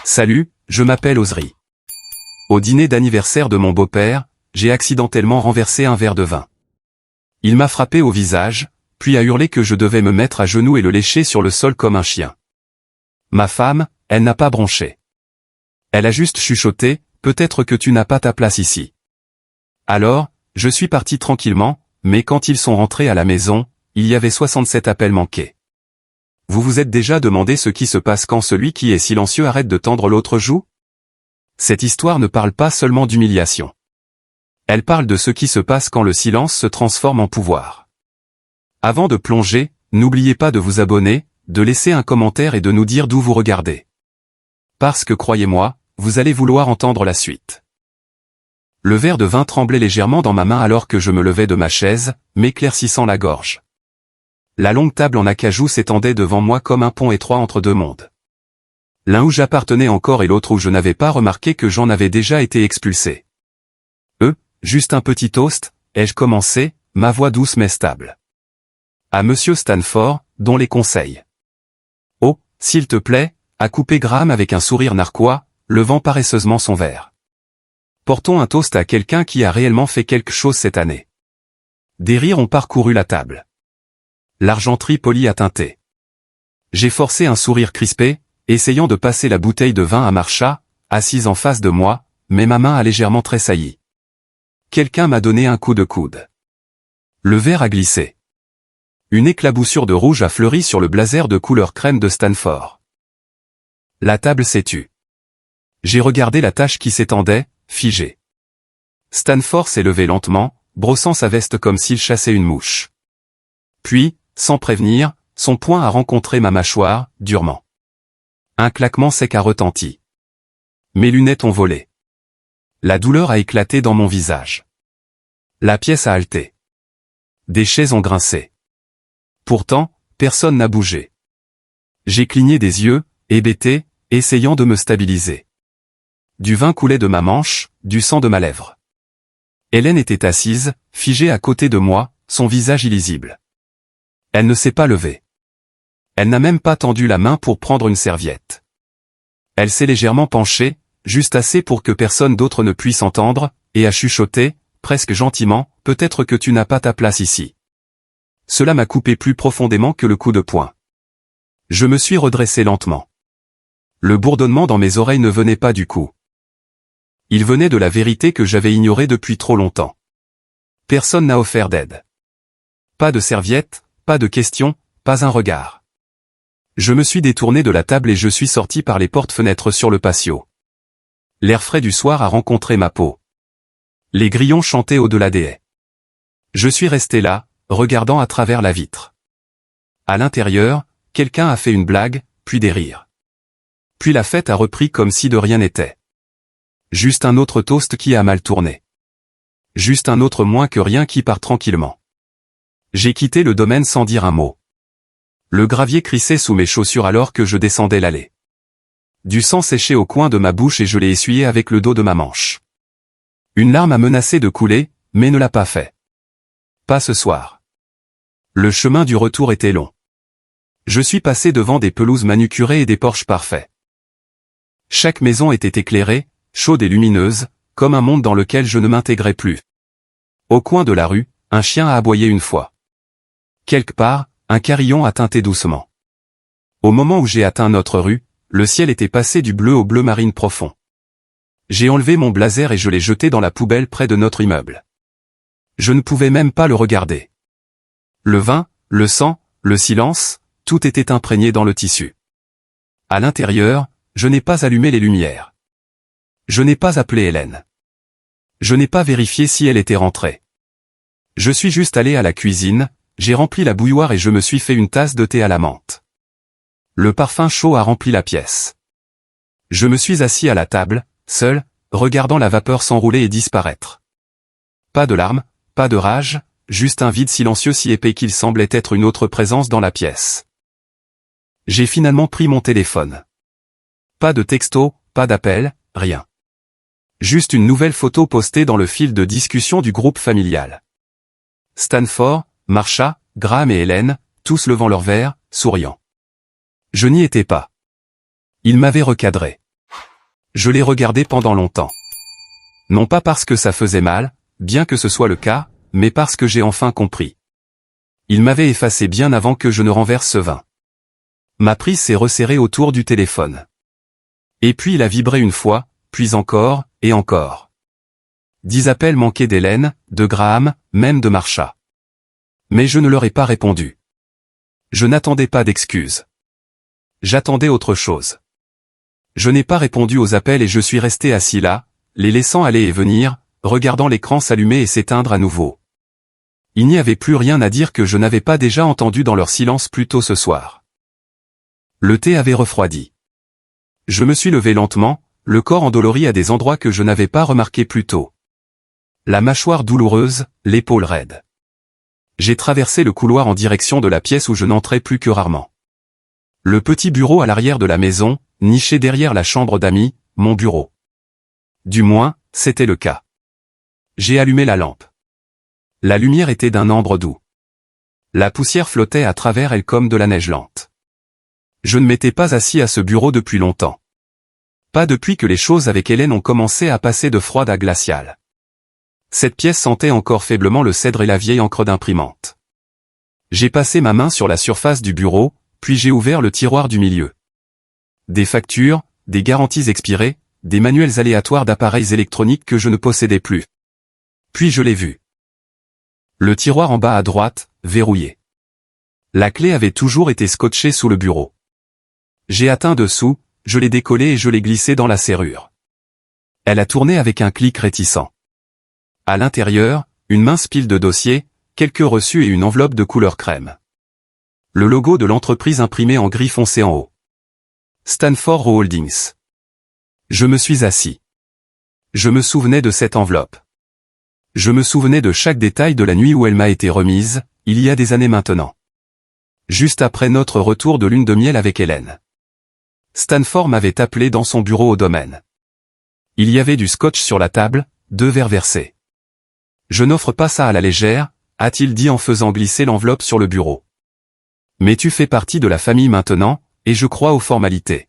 Salut, je m'appelle Ozri. Au dîner d'anniversaire de mon beau-père, j'ai accidentellement renversé un verre de vin. Il m'a frappé au visage, puis a hurlé que je devais me mettre à genoux et le lécher sur le sol comme un chien. Ma femme, elle n'a pas bronché. Elle a juste chuchoté, peut-être que tu n'as pas ta place ici. Alors, je suis parti tranquillement, mais quand ils sont rentrés à la maison, il y avait 67 appels manqués. Vous vous êtes déjà demandé ce qui se passe quand celui qui est silencieux arrête de tendre l'autre joue? Cette histoire ne parle pas seulement d'humiliation. Elle parle de ce qui se passe quand le silence se transforme en pouvoir. Avant de plonger, n'oubliez pas de vous abonner, de laisser un commentaire et de nous dire d'où vous regardez. Parce que croyez-moi, vous allez vouloir entendre la suite. Le verre de vin tremblait légèrement dans ma main alors que je me levais de ma chaise, m'éclaircissant la gorge. La longue table en acajou s'étendait devant moi comme un pont étroit entre deux mondes. L'un où j'appartenais encore et l'autre où je n'avais pas remarqué que j'en avais déjà été expulsé. Juste un petit toast, ai-je commencé, ma voix douce mais stable. À Monsieur Stanford, dont les conseils. Oh, s'il te plaît, a coupé Graham avec un sourire narquois, levant paresseusement son verre. Portons un toast à quelqu'un qui a réellement fait quelque chose cette année. Des rires ont parcouru la table. L'argenterie polie a teinté. J'ai forcé un sourire crispé, essayant de passer la bouteille de vin à Marsha, assise en face de moi, mais ma main a légèrement tressailli. Quelqu'un m'a donné un coup de coude. Le verre a glissé. Une éclaboussure de rouge a fleuri sur le blazer de couleur crème de Stanford. La table s'est tue. J'ai regardé la tache qui s'étendait, figée. Stanford s'est levé lentement, brossant sa veste comme s'il chassait une mouche. Puis, sans prévenir, son poing a rencontré ma mâchoire, durement. Un claquement sec a retenti. Mes lunettes ont volé. La douleur a éclaté dans mon visage. La pièce a halté. Des chaises ont grincé. Pourtant, personne n'a bougé. J'ai cligné des yeux, hébété, essayant de me stabiliser. Du vin coulait de ma manche, du sang de ma lèvre. Hélène était assise, figée à côté de moi, son visage illisible. Elle ne s'est pas levée. Elle n'a même pas tendu la main pour prendre une serviette. Elle s'est légèrement penchée, juste assez pour que personne d'autre ne puisse entendre, et a chuchoté, presque gentiment, peut-être que tu n'as pas ta place ici. Cela m'a coupé plus profondément que le coup de poing. Je me suis redressé lentement. Le bourdonnement dans mes oreilles ne venait pas du coup. Il venait de la vérité que j'avais ignorée depuis trop longtemps. Personne n'a offert d'aide. Pas de serviette, pas de questions, pas un regard. Je me suis détourné de la table et je suis sorti par les portes-fenêtres sur le patio. L'air frais du soir a rencontré ma peau. Les grillons chantaient au-delà des haies. Je suis resté là, regardant à travers la vitre. À l'intérieur, quelqu'un a fait une blague, puis des rires. Puis la fête a repris comme si de rien n'était. Juste un autre toast qui a mal tourné. Juste un autre moins que rien qui part tranquillement. J'ai quitté le domaine sans dire un mot. Le gravier crissait sous mes chaussures alors que je descendais l'allée. Du sang séchait au coin de ma bouche et je l'ai essuyé avec le dos de ma manche. Une larme a menacé de couler, mais ne l'a pas fait. Pas ce soir. Le chemin du retour était long. Je suis passé devant des pelouses manucurées et des porches parfaits. Chaque maison était éclairée, chaude et lumineuse, comme un monde dans lequel je ne m'intégrais plus. Au coin de la rue, un chien a aboyé une fois. Quelque part, un carillon a tinté doucement. Au moment où j'ai atteint notre rue, le ciel était passé du bleu au bleu marine profond. J'ai enlevé mon blazer et je l'ai jeté dans la poubelle près de notre immeuble. Je ne pouvais même pas le regarder. Le vin, le sang, le silence, tout était imprégné dans le tissu. À l'intérieur, je n'ai pas allumé les lumières. Je n'ai pas appelé Hélène. Je n'ai pas vérifié si elle était rentrée. Je suis juste allé à la cuisine, j'ai rempli la bouilloire et je me suis fait une tasse de thé à la menthe. Le parfum chaud a rempli la pièce. Je me suis assis à la table, seul, regardant la vapeur s'enrouler et disparaître. Pas de larmes, pas de rage, juste un vide silencieux si épais qu'il semblait être une autre présence dans la pièce. J'ai finalement pris mon téléphone. Pas de texto, pas d'appel, rien. Juste une nouvelle photo postée dans le fil de discussion du groupe familial. Stanford, Marsha, Graham et Hélène, tous levant leurs verres, souriant. Je n'y étais pas. Ils m'avaient recadré. Je l'ai regardé pendant longtemps. Non pas parce que ça faisait mal, bien que ce soit le cas, mais parce que j'ai enfin compris. Il m'avait effacé bien avant que je ne renverse ce vin. Ma prise s'est resserrée autour du téléphone. Et puis il a vibré une fois, puis encore, et encore. 10 appels manqués d'Hélène, de Graham, même de Marsha. Mais je ne leur ai pas répondu. Je n'attendais pas d'excuses. J'attendais autre chose. Je n'ai pas répondu aux appels et je suis resté assis là, les laissant aller et venir, regardant l'écran s'allumer et s'éteindre à nouveau. Il n'y avait plus rien à dire que je n'avais pas déjà entendu dans leur silence plus tôt ce soir. Le thé avait refroidi. Je me suis levé lentement, le corps endolori à des endroits que je n'avais pas remarqués plus tôt. La mâchoire douloureuse, l'épaule raide. J'ai traversé le couloir en direction de la pièce où je n'entrais plus que rarement. Le petit bureau à l'arrière de la maison, niché derrière la chambre d'amis, mon bureau. Du moins, c'était le cas. J'ai allumé la lampe. La lumière était d'un ambre doux. La poussière flottait à travers elle comme de la neige lente. Je ne m'étais pas assis à ce bureau depuis longtemps. Pas depuis que les choses avec Hélène ont commencé à passer de froide à glaciale. Cette pièce sentait encore faiblement le cèdre et la vieille encre d'imprimante. J'ai passé ma main sur la surface du bureau, puis j'ai ouvert le tiroir du milieu. Des factures, des garanties expirées, des manuels aléatoires d'appareils électroniques que je ne possédais plus. Puis je l'ai vu. Le tiroir en bas à droite, verrouillé. La clé avait toujours été scotchée sous le bureau. J'ai atteint dessous, je l'ai décollée et je l'ai glissée dans la serrure. Elle a tourné avec un clic réticent. À l'intérieur, une mince pile de dossiers, quelques reçus et une enveloppe de couleur crème. Le logo de l'entreprise imprimé en gris foncé en haut. Stanford Holdings. Je me suis assis. Je me souvenais de cette enveloppe. Je me souvenais de chaque détail de la nuit où elle m'a été remise, il y a des années maintenant. Juste après notre retour de lune de miel avec Hélène. Stanford m'avait appelé dans son bureau au domaine. Il y avait du scotch sur la table, 2 verres versés. Je n'offre pas ça à la légère, a-t-il dit en faisant glisser l'enveloppe sur le bureau. Mais tu fais partie de la famille maintenant, et je crois aux formalités.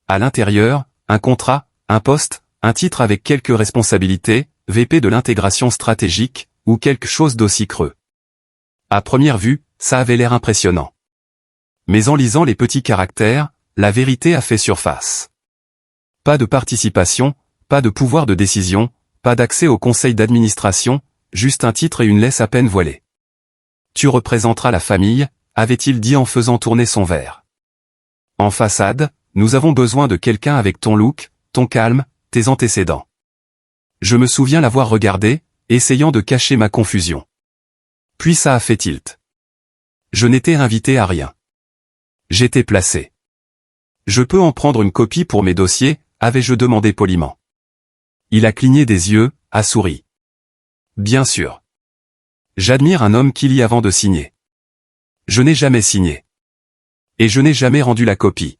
À l'intérieur, un contrat, un poste, un titre avec quelques responsabilités, VP de l'intégration stratégique, ou quelque chose d'aussi creux. À première vue, ça avait l'air impressionnant. Mais en lisant les petits caractères, la vérité a fait surface. Pas de participation, pas de pouvoir de décision, pas d'accès au conseil d'administration, juste un titre et une laisse à peine voilée. Tu représenteras la famille, avait-il dit en faisant tourner son verre. En façade, nous avons besoin de quelqu'un avec ton look, ton calme, tes antécédents. Je me souviens l'avoir regardé, essayant de cacher ma confusion. Puis ça a fait tilt. Je n'étais invité à rien. J'étais placé. Je peux en prendre une copie pour mes dossiers, avais-je demandé poliment. Il a cligné des yeux, a souri. Bien sûr. J'admire un homme qui lit avant de signer. Je n'ai jamais signé. Et je n'ai jamais rendu la copie.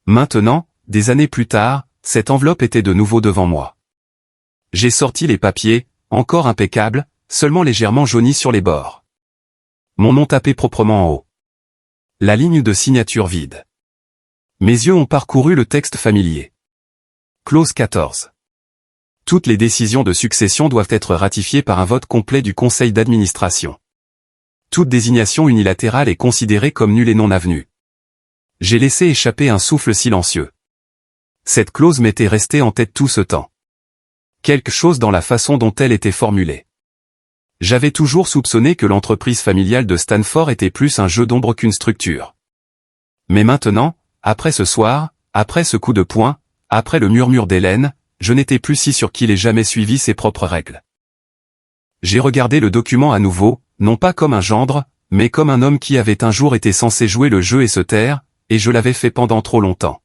Maintenant, des années plus tard, cette enveloppe était de nouveau devant moi. J'ai sorti les papiers, encore impeccables, seulement légèrement jaunis sur les bords. Mon nom tapé proprement en haut. La ligne de signature vide. Mes yeux ont parcouru le texte familier. Clause 14. Toutes les décisions de succession doivent être ratifiées par un vote complet du conseil d'administration. Toute désignation unilatérale est considérée comme nulle et non avenue. J'ai laissé échapper un souffle silencieux. Cette clause m'était restée en tête tout ce temps. Quelque chose dans la façon dont elle était formulée. J'avais toujours soupçonné que l'entreprise familiale de Stanford était plus un jeu d'ombre qu'une structure. Mais maintenant, après ce soir, après ce coup de poing, après le murmure d'Hélène, je n'étais plus si sûr qu'il ait jamais suivi ses propres règles. J'ai regardé le document à nouveau, non pas comme un gendre, mais comme un homme qui avait un jour été censé jouer le jeu et se taire, et je l'avais fait pendant trop longtemps.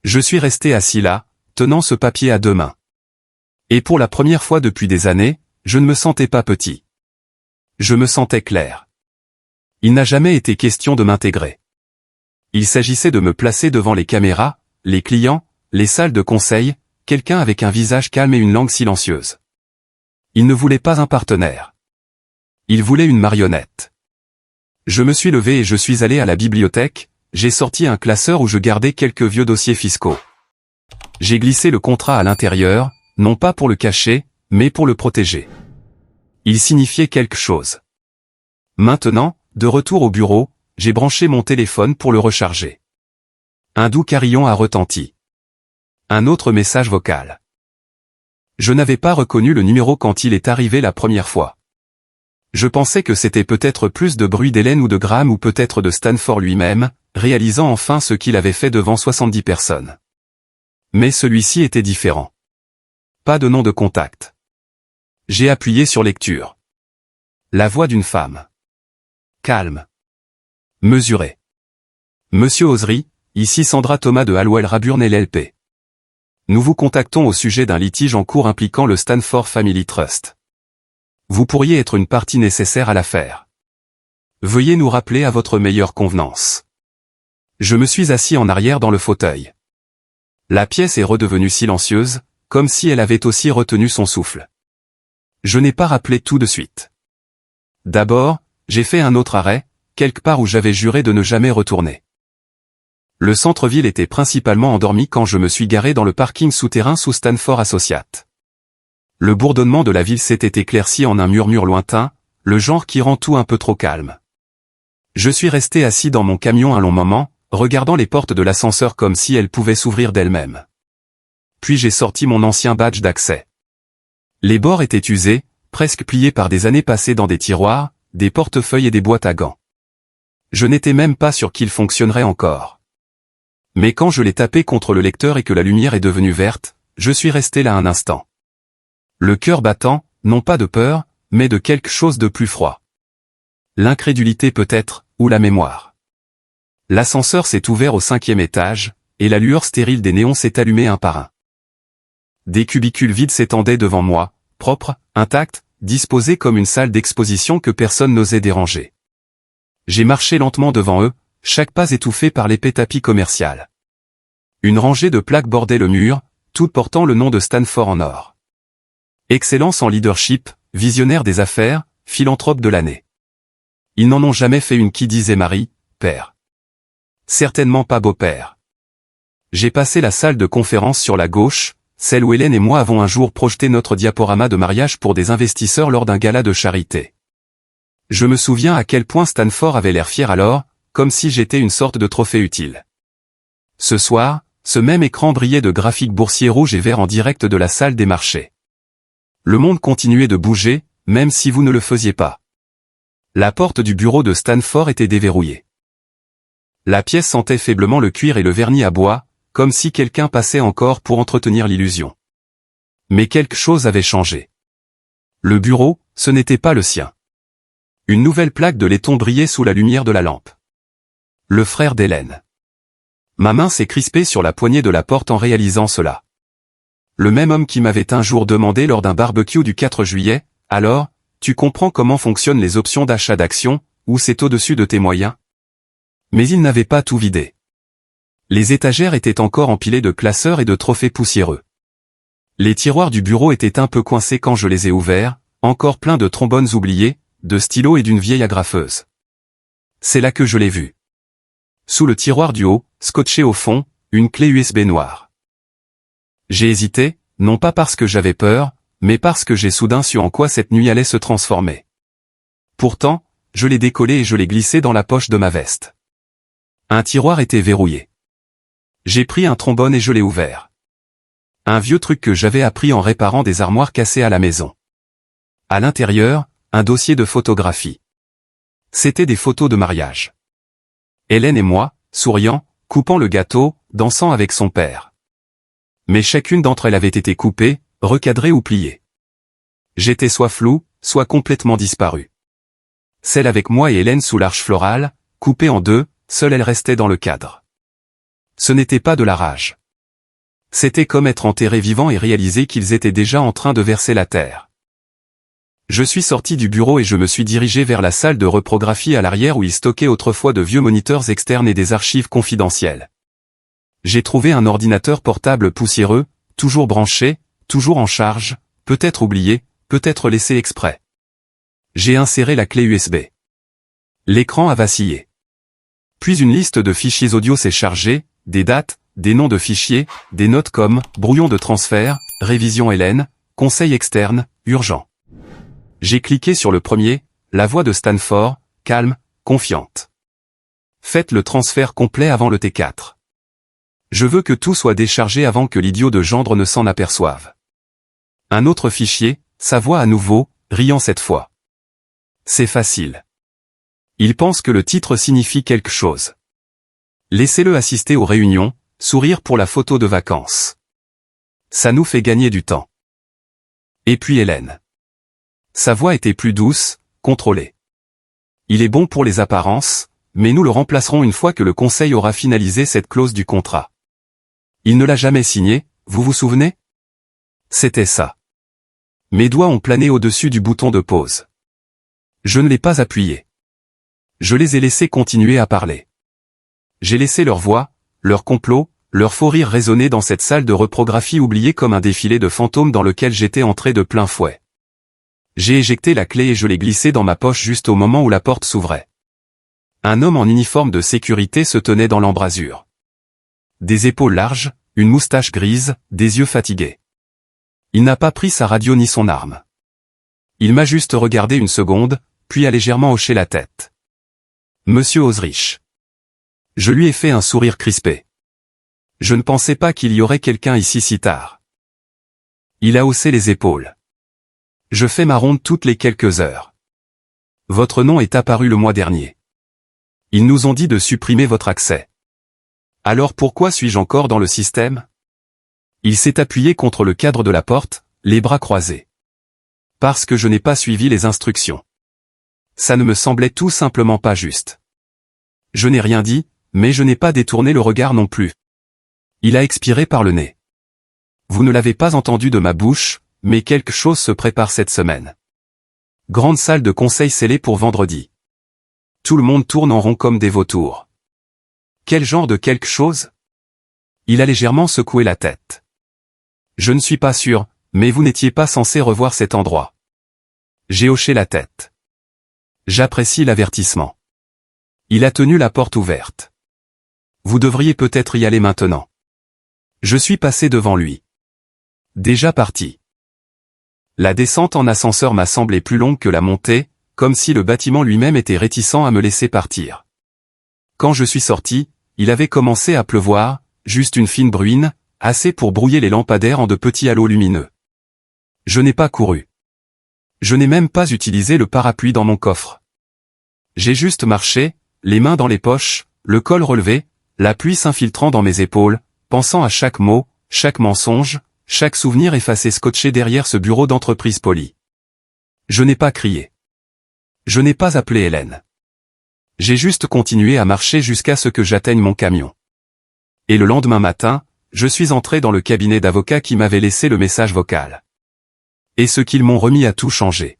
Je suis resté assis là, tenant ce papier à 2 mains. Et pour la première fois depuis des années, je ne me sentais pas petit. Je me sentais clair. Il n'a jamais été question de m'intégrer. Il s'agissait de me placer devant les caméras, les clients, les salles de conseil, quelqu'un avec un visage calme et une langue silencieuse. Il ne voulait pas un partenaire. Il voulait une marionnette. Je me suis levé et je suis allé à la bibliothèque, j'ai sorti un classeur où je gardais quelques vieux dossiers fiscaux. J'ai glissé le contrat à l'intérieur, non pas pour le cacher, mais pour le protéger. Il signifiait quelque chose. Maintenant, de retour au bureau, j'ai branché mon téléphone pour le recharger. Un doux carillon a retenti. Un autre message vocal. Je n'avais pas reconnu le numéro quand il est arrivé la première fois. Je pensais que c'était peut-être plus de bruit d'Hélène ou de Graham ou peut-être de Stanford lui-même, réalisant enfin ce qu'il avait fait devant 70 personnes. Mais celui-ci était différent. Pas de nom de contact. J'ai appuyé sur lecture. La voix d'une femme. Calme. Mesurée. Monsieur Ozry, ici Sandra Thomas de Hallwell Raburn LLP. Nous vous contactons au sujet d'un litige en cours impliquant le Stanford Family Trust. Vous pourriez être une partie nécessaire à l'affaire. Veuillez nous rappeler à votre meilleure convenance. Je me suis assis en arrière dans le fauteuil. La pièce est redevenue silencieuse, comme si elle avait aussi retenu son souffle. Je n'ai pas rappelé tout de suite. D'abord, j'ai fait un autre arrêt, quelque part où j'avais juré de ne jamais retourner. Le centre-ville était principalement endormi quand je me suis garé dans le parking souterrain sous Stanford Associates. Le bourdonnement de la ville s'était éclairci en un murmure lointain, le genre qui rend tout un peu trop calme. Je suis resté assis dans mon camion un long moment, regardant les portes de l'ascenseur comme si elles pouvaient s'ouvrir d'elles-mêmes. Puis j'ai sorti mon ancien badge d'accès. Les bords étaient usés, presque pliés par des années passées dans des tiroirs, des portefeuilles et des boîtes à gants. Je n'étais même pas sûr qu'ils fonctionneraient encore. Mais quand je l'ai tapé contre le lecteur et que la lumière est devenue verte, je suis resté là un instant. Le cœur battant, non pas de peur, mais de quelque chose de plus froid. L'incrédulité peut-être, ou la mémoire. L'ascenseur s'est ouvert au 5e étage, et la lueur stérile des néons s'est allumée un par un. Des cubicules vides s'étendaient devant moi, propres, intacts, disposés comme une salle d'exposition que personne n'osait déranger. J'ai marché lentement devant eux, chaque pas étouffé par l'épais tapis commercial. Une rangée de plaques bordait le mur, toutes portant le nom de Stanford en or. Excellence en leadership, visionnaire des affaires, philanthrope de l'année. Ils n'en ont jamais fait une qui disait Marie, père. Certainement pas beau-père. J'ai passé la salle de conférence sur la gauche, celle où Hélène et moi avons un jour projeté notre diaporama de mariage pour des investisseurs lors d'un gala de charité. Je me souviens à quel point Stanford avait l'air fier alors, comme si j'étais une sorte de trophée utile. Ce soir, ce même écran brillait de graphiques boursiers rouges et verts en direct de la salle des marchés. Le monde continuait de bouger, même si vous ne le faisiez pas. La porte du bureau de Stanford était déverrouillée. La pièce sentait faiblement le cuir et le vernis à bois, comme si quelqu'un passait encore pour entretenir l'illusion. Mais quelque chose avait changé. Le bureau, ce n'était pas le sien. Une nouvelle plaque de laiton brillait sous la lumière de la lampe. Le frère d'Hélène. Ma main s'est crispée sur la poignée de la porte en réalisant cela. Le même homme qui m'avait un jour demandé lors d'un barbecue du 4 juillet, « Alors, tu comprends comment fonctionnent les options d'achat d'actions, ou c'est au-dessus de tes moyens ?» Mais il n'avait pas tout vidé. Les étagères étaient encore empilées de classeurs et de trophées poussiéreux. Les tiroirs du bureau étaient un peu coincés quand je les ai ouverts, encore pleins de trombones oubliés, de stylos et d'une vieille agrafeuse. C'est là que je l'ai vu. Sous le tiroir du haut, scotché au fond, une clé USB noire. J'ai hésité, non pas parce que j'avais peur, mais parce que j'ai soudain su en quoi cette nuit allait se transformer. Pourtant, je l'ai décollé et je l'ai glissé dans la poche de ma veste. Un tiroir était verrouillé. J'ai pris un trombone et je l'ai ouvert. Un vieux truc que j'avais appris en réparant des armoires cassées à la maison. À l'intérieur, un dossier de photographie. C'était des photos de mariage. Hélène et moi, souriant, coupant le gâteau, dansant avec son père. Mais chacune d'entre elles avait été coupée, recadrée ou pliée. J'étais soit floue, soit complètement disparue. Celle avec moi et Hélène sous l'arche florale, coupée en deux, seule elle restait dans le cadre. Ce n'était pas de la rage. C'était comme être enterré vivant et réaliser qu'ils étaient déjà en train de verser la terre. Je suis sorti du bureau et je me suis dirigé vers la salle de reprographie à l'arrière où ils stockaient autrefois de vieux moniteurs externes et des archives confidentielles. J'ai trouvé un ordinateur portable poussiéreux, toujours branché, toujours en charge, peut-être oublié, peut-être laissé exprès. J'ai inséré la clé USB. L'écran a vacillé. Puis une liste de fichiers audio s'est chargée, des dates, des noms de fichiers, des notes comme « brouillon de transfert »,« révision Hélène »,« conseil externe »,« urgent ». J'ai cliqué sur le premier, la voix de Stanford, calme, confiante. Faites le transfert complet avant le T4. Je veux que tout soit déchargé avant que l'idiot de gendre ne s'en aperçoive. Un autre fichier, sa voix à nouveau, riant cette fois. C'est facile. Il pense que le titre signifie quelque chose. Laissez-le assister aux réunions, sourire pour la photo de vacances. Ça nous fait gagner du temps. Et puis Hélène. Sa voix était plus douce, contrôlée. Il est bon pour les apparences, mais nous le remplacerons une fois que le conseil aura finalisé cette clause du contrat. Il ne l'a jamais signé, vous vous souvenez? C'était ça. Mes doigts ont plané au-dessus du bouton de pause. Je ne l'ai pas appuyé. Je les ai laissés continuer à parler. J'ai laissé leur voix, leur complot, leur faux rire résonner dans cette salle de reprographie oubliée comme un défilé de fantômes dans lequel j'étais entré de plein fouet. J'ai éjecté la clé et je l'ai glissée dans ma poche juste au moment où la porte s'ouvrait. Un homme en uniforme de sécurité se tenait dans l'embrasure. Des épaules larges, une moustache grise, des yeux fatigués. Il n'a pas pris sa radio ni son arme. Il m'a juste regardé une seconde, puis a légèrement hoché la tête. Monsieur Osrich. Je lui ai fait un sourire crispé. Je ne pensais pas qu'il y aurait quelqu'un ici si tard. Il a haussé les épaules. Je fais ma ronde toutes les quelques heures. Votre nom est apparu le mois dernier. Ils nous ont dit de supprimer votre accès. Alors pourquoi suis-je encore dans le système? Il s'est appuyé contre le cadre de la porte, les bras croisés. Parce que je n'ai pas suivi les instructions. Ça ne me semblait tout simplement pas juste. Je n'ai rien dit, mais je n'ai pas détourné le regard non plus. Il a expiré par le nez. Vous ne l'avez pas entendu de ma bouche, mais quelque chose se prépare cette semaine. Grande salle de conseil scellée pour vendredi. Tout le monde tourne en rond comme des vautours. Quel genre de quelque chose? Il a légèrement secoué la tête. Je ne suis pas sûr, mais vous n'étiez pas censé revoir cet endroit. J'ai hoché la tête. J'apprécie l'avertissement. Il a tenu la porte ouverte. Vous devriez peut-être y aller maintenant. Je suis passé devant lui. Déjà parti. La descente en ascenseur m'a semblé plus longue que la montée, comme si le bâtiment lui-même était réticent à me laisser partir. Quand je suis sorti, il avait commencé à pleuvoir, juste une fine bruine, assez pour brouiller les lampadaires en de petits halos lumineux. Je n'ai pas couru. Je n'ai même pas utilisé le parapluie dans mon coffre. J'ai juste marché, les mains dans les poches, le col relevé, la pluie s'infiltrant dans mes épaules, pensant à chaque mot, chaque mensonge, chaque souvenir effacé scotché derrière ce bureau d'entreprise poli. Je n'ai pas crié. Je n'ai pas appelé Hélène. J'ai juste continué à marcher jusqu'à ce que j'atteigne mon camion. Et le lendemain matin, je suis entré dans le cabinet d'avocats qui m'avait laissé le message vocal. Et ce qu'ils m'ont remis a tout changé.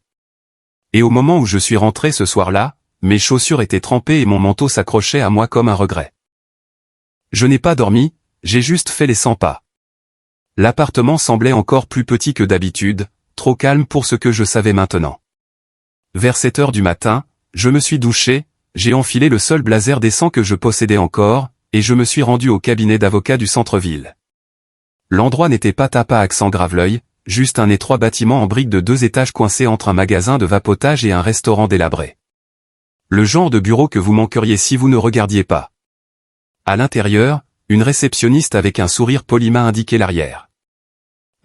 Et au moment où je suis rentré ce soir-là, mes chaussures étaient trempées et mon manteau s'accrochait à moi comme un regret. Je n'ai pas dormi, j'ai juste fait les 100 pas. L'appartement semblait encore plus petit que d'habitude, trop calme pour ce que je savais maintenant. Vers 7 heures du matin, je me suis douché, j'ai enfilé le seul blazer décent que je possédais encore, et je me suis rendu au cabinet d'avocat du centre-ville. L'endroit n'était pas tapa accent Graveleuil, juste un étroit bâtiment en briques de 2 étages coincé entre un magasin de vapotage et un restaurant délabré. Le genre de bureau que vous manqueriez si vous ne regardiez pas. À l'intérieur, une réceptionniste avec un sourire poli m'a indiqué l'arrière.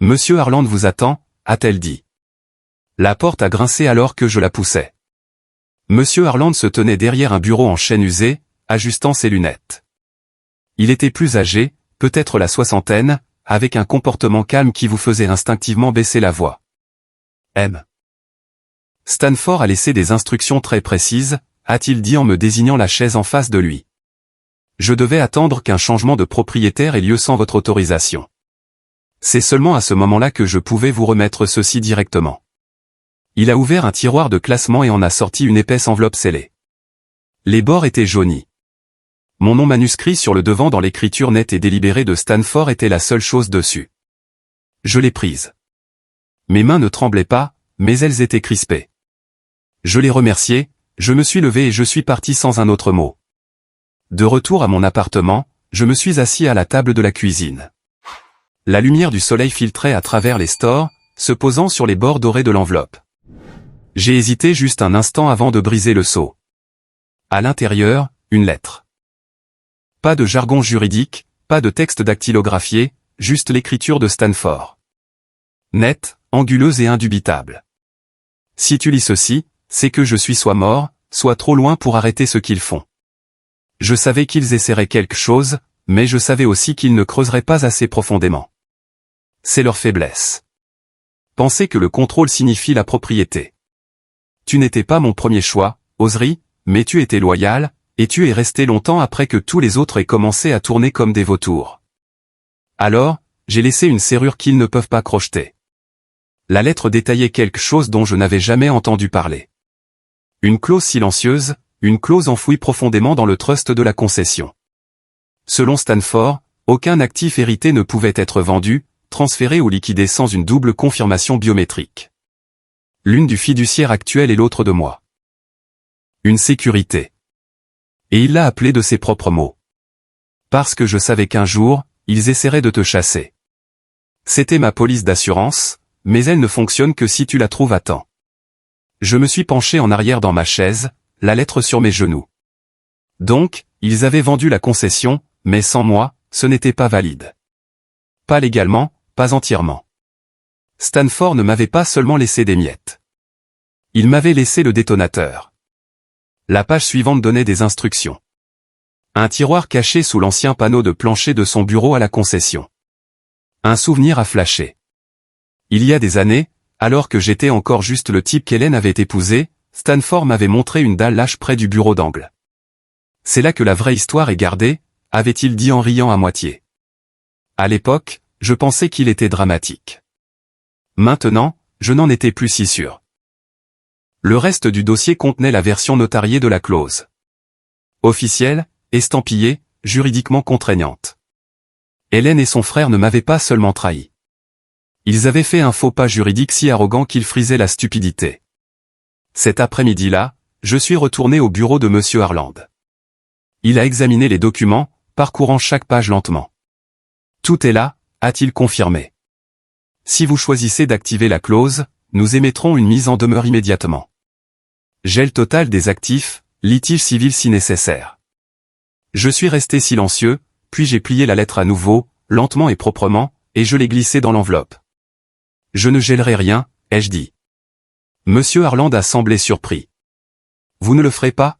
Monsieur Harland vous attend, a-t-elle dit. La porte a grincé alors que je la poussais. Monsieur Harland se tenait derrière un bureau en chêne usé, ajustant ses lunettes. Il était plus âgé, peut-être la soixantaine, avec un comportement calme qui vous faisait instinctivement baisser la voix. M. Stanford a laissé des instructions très précises, a-t-il dit en me désignant la chaise en face de lui. Je devais attendre qu'un changement de propriétaire ait lieu sans votre autorisation. C'est seulement à ce moment-là que je pouvais vous remettre ceci directement. Il a ouvert un tiroir de classement et en a sorti une épaisse enveloppe scellée. Les bords étaient jaunis. Mon nom manuscrit sur le devant dans l'écriture nette et délibérée de Stanford était la seule chose dessus. Je l'ai prise. Mes mains ne tremblaient pas, mais elles étaient crispées. Je l'ai remercié, je me suis levé et je suis parti sans un autre mot. De retour à mon appartement, je me suis assis à la table de la cuisine. La lumière du soleil filtrait à travers les stores, se posant sur les bords dorés de l'enveloppe. J'ai hésité juste un instant avant de briser le sceau. À l'intérieur, une lettre. Pas de jargon juridique, pas de texte dactylographié, juste l'écriture de Stanford. Nette, anguleuse et indubitable. Si tu lis ceci, c'est que je suis soit mort, soit trop loin pour arrêter ce qu'ils font. Je savais qu'ils essaieraient quelque chose, mais je savais aussi qu'ils ne creuseraient pas assez profondément. C'est leur faiblesse. Penser que le contrôle signifie la propriété. Tu n'étais pas mon premier choix, Ozri, mais tu étais loyal, et tu es resté longtemps après que tous les autres aient commencé à tourner comme des vautours. Alors, j'ai laissé une serrure qu'ils ne peuvent pas crocheter. La lettre détaillait quelque chose dont je n'avais jamais entendu parler. Une clause silencieuse, une clause enfouie profondément dans le trust de la concession. Selon Stanford, aucun actif hérité ne pouvait être vendu, transféré ou liquidé sans une double confirmation biométrique. L'une du fiduciaire actuel et l'autre de moi. Une sécurité. Et il l'a appelé de ses propres mots. Parce que je savais qu'un jour, ils essaieraient de te chasser. C'était ma police d'assurance, mais elle ne fonctionne que si tu la trouves à temps. Je me suis penché en arrière dans ma chaise, la lettre sur mes genoux. Donc, ils avaient vendu la concession, mais sans moi, ce n'était pas valide. Pas légalement, pas entièrement. Stanford ne m'avait pas seulement laissé des miettes. Il m'avait laissé le détonateur. La page suivante donnait des instructions. Un tiroir caché sous l'ancien panneau de plancher de son bureau à la concession. Un souvenir a flashé. Il y a des années, alors que j'étais encore juste le type qu'Hélène avait épousé, Stanford m'avait montré une dalle lâche près du bureau d'angle. C'est là que la vraie histoire est gardée, avait-il dit en riant à moitié. À l'époque, je pensais qu'il était dramatique. Maintenant, je n'en étais plus si sûr. Le reste du dossier contenait la version notariée de la clause. Officielle, estampillée, juridiquement contraignante. Hélène et son frère ne m'avaient pas seulement trahi. Ils avaient fait un faux pas juridique si arrogant qu'il frisait la stupidité. Cet après-midi-là, je suis retourné au bureau de Monsieur Harland. Il a examiné les documents, parcourant chaque page lentement. Tout est là, a-t-il confirmé. Si vous choisissez d'activer la clause, nous émettrons une mise en demeure immédiatement. Gel total des actifs, litige civil si nécessaire. Je suis resté silencieux, puis j'ai plié la lettre à nouveau, lentement et proprement, et je l'ai glissée dans l'enveloppe. Je ne gèlerai rien, ai-je dit. Monsieur Harland a semblé surpris. Vous ne le ferez pas?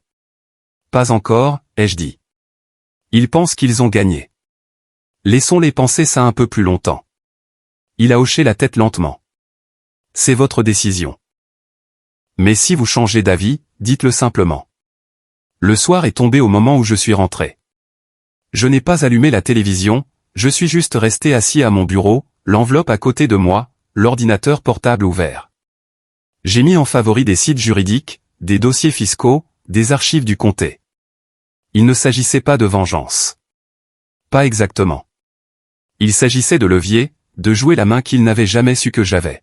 Pas encore, ai-je dit. Ils pensent qu'ils ont gagné. Laissons-les penser ça un peu plus longtemps. Il a hoché la tête lentement. C'est votre décision. Mais si vous changez d'avis, dites-le simplement. Le soir est tombé au moment où je suis rentré. Je n'ai pas allumé la télévision, je suis juste resté assis à mon bureau, l'enveloppe à côté de moi, l'ordinateur portable ouvert. J'ai mis en favori des sites juridiques, des dossiers fiscaux, des archives du comté. Il ne s'agissait pas de vengeance. Pas exactement. Il s'agissait de levier, de jouer la main qu'il n'avait jamais su que j'avais.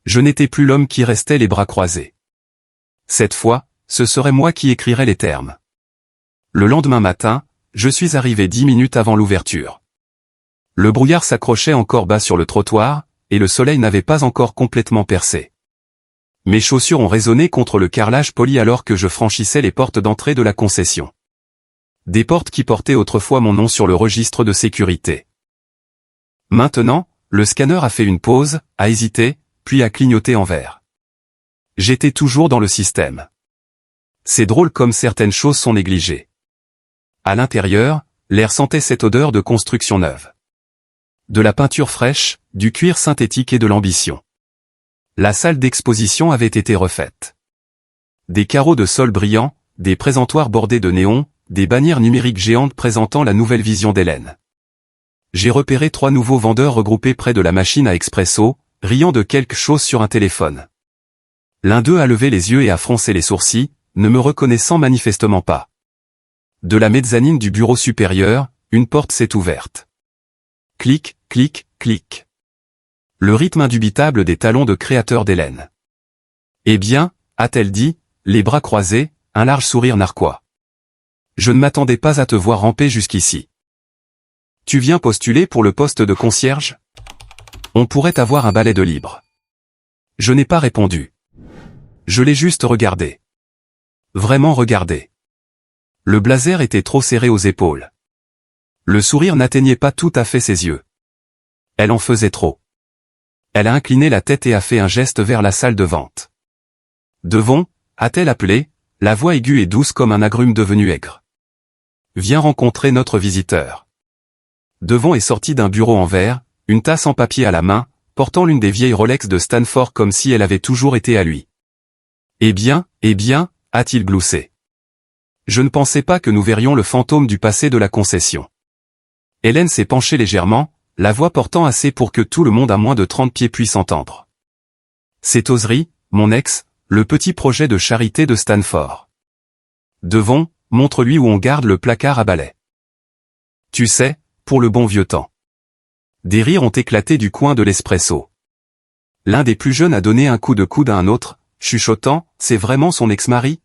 Je n'étais plus l'homme qui restait les bras croisés. Cette fois, ce serait moi qui écrirais les termes. Le lendemain matin, je suis arrivé 10 minutes avant l'ouverture. Le brouillard s'accrochait encore bas sur le trottoir, et le soleil n'avait pas encore complètement percé. Mes chaussures ont résonné contre le carrelage poli alors que je franchissais les portes d'entrée de la concession. Des portes qui portaient autrefois mon nom sur le registre de sécurité. Maintenant, le scanner a fait une pause, a hésité, puis a clignoté en vert. J'étais toujours dans le système. C'est drôle comme certaines choses sont négligées. À l'intérieur, l'air sentait cette odeur de construction neuve. De la peinture fraîche, du cuir synthétique et de l'ambition. La salle d'exposition avait été refaite. Des carreaux de sol brillants, des présentoirs bordés de néons, des bannières numériques géantes présentant la nouvelle vision d'Hélène. J'ai repéré 3 nouveaux vendeurs regroupés près de la machine à expresso, riant de quelque chose sur un téléphone. L'un d'eux a levé les yeux et a froncé les sourcils, ne me reconnaissant manifestement pas. De la mezzanine du bureau supérieur, une porte s'est ouverte. Clic, clic, clic. Le rythme indubitable des talons de créateur d'Hélène. Eh bien, a-t-elle dit, les bras croisés, un large sourire narquois. Je ne m'attendais pas à te voir ramper jusqu'ici. Tu viens postuler pour le poste de concierge? On pourrait avoir un balai de libre. Je n'ai pas répondu. Je l'ai juste regardé. Vraiment regardé. Le blazer était trop serré aux épaules. Le sourire n'atteignait pas tout à fait ses yeux. Elle en faisait trop. Elle a incliné la tête et a fait un geste vers la salle de vente. Devon, a-t-elle appelé, la voix aiguë et douce comme un agrume devenu aigre. Viens rencontrer notre visiteur. Devon est sorti d'un bureau en verre, une tasse en papier à la main, portant l'une des vieilles Rolex de Stanford comme si elle avait toujours été à lui. Eh bien, a-t-il gloussé. Je ne pensais pas que nous verrions le fantôme du passé de la concession. Hélène s'est penchée légèrement, la voix portant assez pour que tout le monde à moins de 30 pieds puisse entendre. C'est Ozry, mon ex, le petit projet de charité de Stanford. Devon, montre-lui où on garde le placard à balai. Tu sais, pour le bon vieux temps. Des rires ont éclaté du coin de l'espresso. L'un des plus jeunes a donné un coup de coude à un autre, chuchotant, c'est vraiment son ex-mari?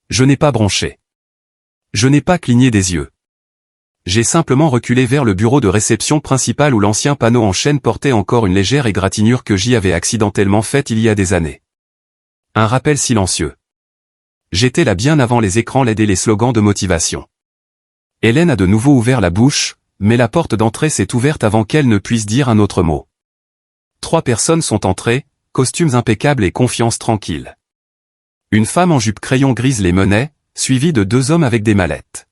Je n'ai pas bronché. Je n'ai pas cligné des yeux. J'ai simplement reculé vers le bureau de réception principal où l'ancien panneau en chêne portait encore une légère égratignure que j'y avais accidentellement faite il y a des années. Un rappel silencieux. J'étais là bien avant les écrans LED et les slogans de motivation. Hélène a de nouveau ouvert la bouche, mais la porte d'entrée s'est ouverte avant qu'elle ne puisse dire un autre mot. 3 personnes sont entrées, costumes impeccables et confiance tranquille. Une femme en jupe crayon grise les menait, suivie de 2 hommes avec des mallettes.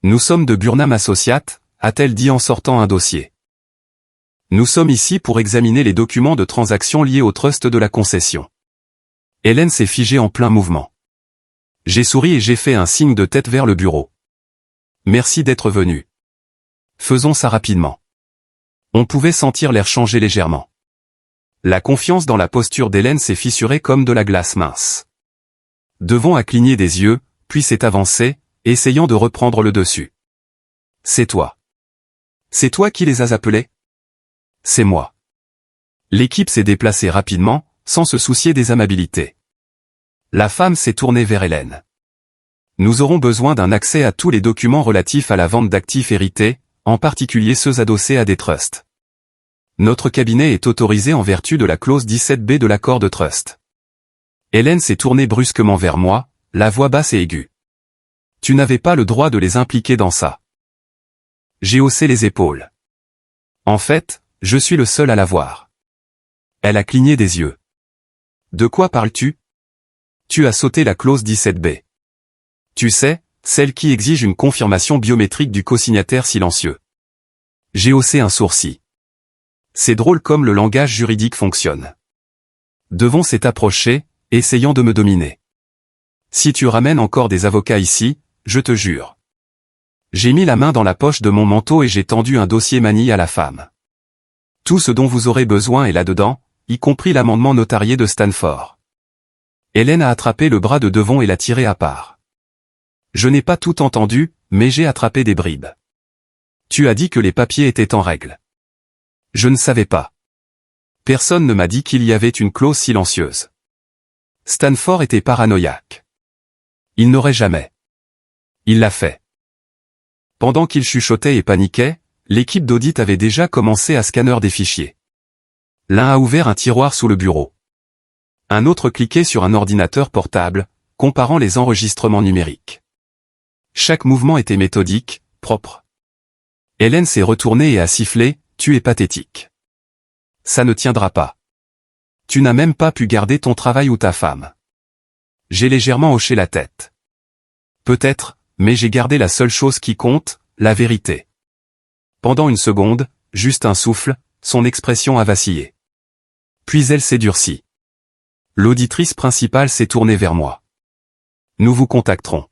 Nous sommes de Burnham Associates, a-t-elle dit en sortant un dossier. Nous sommes ici pour examiner les documents de transaction liés au trust de la concession. Hélène s'est figée en plein mouvement. J'ai souri et j'ai fait un signe de tête vers le bureau. Merci d'être venu. Faisons ça rapidement. On pouvait sentir l'air changer légèrement. La confiance dans la posture d'Hélène s'est fissurée comme de la glace mince. Devon a cligné des yeux, puis s'est avancé, essayant de reprendre le dessus. C'est toi. C'est toi qui les as appelés? C'est moi. L'équipe s'est déplacée rapidement, sans se soucier des amabilités. La femme s'est tournée vers Hélène. Nous aurons besoin d'un accès à tous les documents relatifs à la vente d'actifs hérités, en particulier ceux adossés à des trusts. Notre cabinet est autorisé en vertu de la clause 17B de l'accord de trust. Hélène s'est tournée brusquement vers moi, la voix basse et aiguë. Tu n'avais pas le droit de les impliquer dans ça. J'ai haussé les épaules. En fait, je suis le seul à l'avoir. Elle a cligné des yeux. De quoi parles-tu? Tu as sauté la clause 17B. Tu sais, celle qui exige une confirmation biométrique du cosignataire silencieux. J'ai haussé un sourcil. C'est drôle comme le langage juridique fonctionne. Devon s'est approché, essayant de me dominer. Si tu ramènes encore des avocats ici, je te jure. J'ai mis la main dans la poche de mon manteau et j'ai tendu un dossier manille à la femme. Tout ce dont vous aurez besoin est là-dedans, y compris l'amendement notarié de Stanford. Hélène a attrapé le bras de Devon et l'a tiré à part. Je n'ai pas tout entendu, mais j'ai attrapé des bribes. Tu as dit que les papiers étaient en règle. Je ne savais pas. Personne ne m'a dit qu'il y avait une clause silencieuse. Stanford était paranoïaque. Il n'aurait jamais. Il l'a fait. Pendant qu'il chuchotait et paniquait, l'équipe d'audit avait déjà commencé à scanner des fichiers. L'un a ouvert un tiroir sous le bureau. Un autre cliquait sur un ordinateur portable, comparant les enregistrements numériques. Chaque mouvement était méthodique, propre. Hélène s'est retournée et a sifflé, « Tu es pathétique. Ça ne tiendra pas. Tu n'as même pas pu garder ton travail ou ta femme. » J'ai légèrement hoché la tête. Peut-être, mais j'ai gardé la seule chose qui compte, la vérité. Pendant une seconde, juste un souffle, son expression a vacillé. Puis elle s'est durcie. L'auditrice principale s'est tournée vers moi. Nous vous contacterons.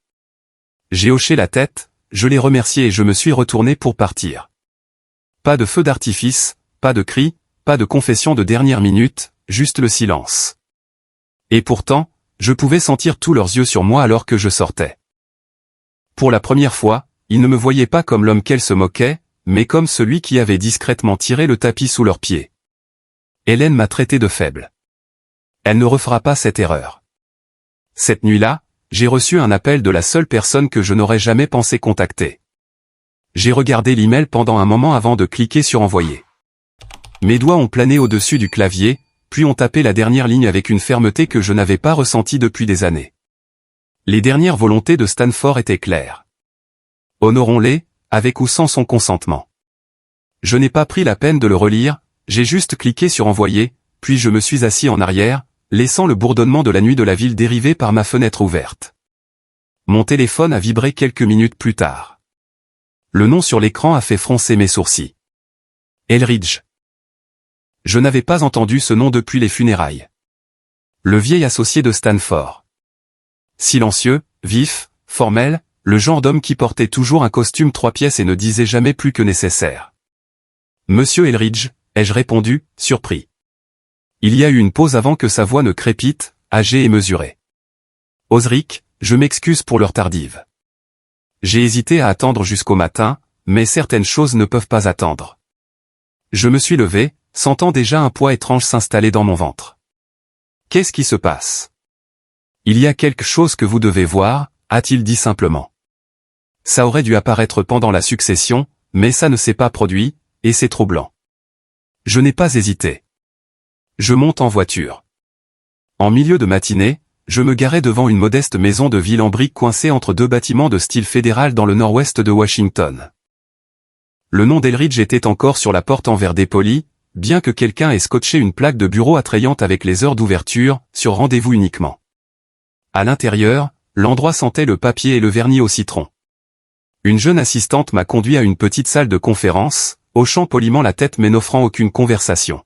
J'ai hoché la tête, je l'ai remercié et je me suis retourné pour partir. Pas de feu d'artifice, pas de cris, pas de confession de dernière minute, juste le silence. Et pourtant, je pouvais sentir tous leurs yeux sur moi alors que je sortais. Pour la première fois, ils ne me voyaient pas comme l'homme qu'elle se moquait, mais comme celui qui avait discrètement tiré le tapis sous leurs pieds. Hélène m'a traité de faible. Elle ne refera pas cette erreur. Cette nuit-là, j'ai reçu un appel de la seule personne que je n'aurais jamais pensé contacter. J'ai regardé l'email pendant un moment avant de cliquer sur envoyer. Mes doigts ont plané au-dessus du clavier, puis ont tapé la dernière ligne avec une fermeté que je n'avais pas ressentie depuis des années. Les dernières volontés de Stanford étaient claires. Honorons-les, avec ou sans son consentement. Je n'ai pas pris la peine de le relire, j'ai juste cliqué sur envoyer, puis je me suis assis en arrière, laissant le bourdonnement de la nuit de la ville dériver par ma fenêtre ouverte. Mon téléphone a vibré quelques minutes plus tard. Le nom sur l'écran a fait froncer mes sourcils. Eldridge. Je n'avais pas entendu ce nom depuis les funérailles. Le vieil associé de Stanford. Silencieux, vif, formel, le genre d'homme qui portait toujours un costume 3 pièces et ne disait jamais plus que nécessaire. Monsieur Eldridge, ai-je répondu, surpris. Il y a eu une pause avant que sa voix ne crépite, âgée et mesurée. Osric, je m'excuse pour l'heure tardive. J'ai hésité à attendre jusqu'au matin, mais certaines choses ne peuvent pas attendre. Je me suis levé, sentant déjà un poids étrange s'installer dans mon ventre. Qu'est-ce qui se passe? Il y a quelque chose que vous devez voir, a-t-il dit simplement. Ça aurait dû apparaître pendant la succession, mais ça ne s'est pas produit, et c'est troublant. Je n'ai pas hésité. Je monte en voiture. En milieu de matinée, je me garais devant une modeste maison de ville en briques coincée entre deux bâtiments de style fédéral dans le nord-ouest de Washington. Le nom d'Eldridge était encore sur la porte en verre dépoli, bien que quelqu'un ait scotché une plaque de bureau attrayante avec les heures d'ouverture, sur rendez-vous uniquement. À l'intérieur, l'endroit sentait le papier et le vernis au citron. Une jeune assistante m'a conduit à une petite salle de conférence, hochant poliment la tête mais n'offrant aucune conversation.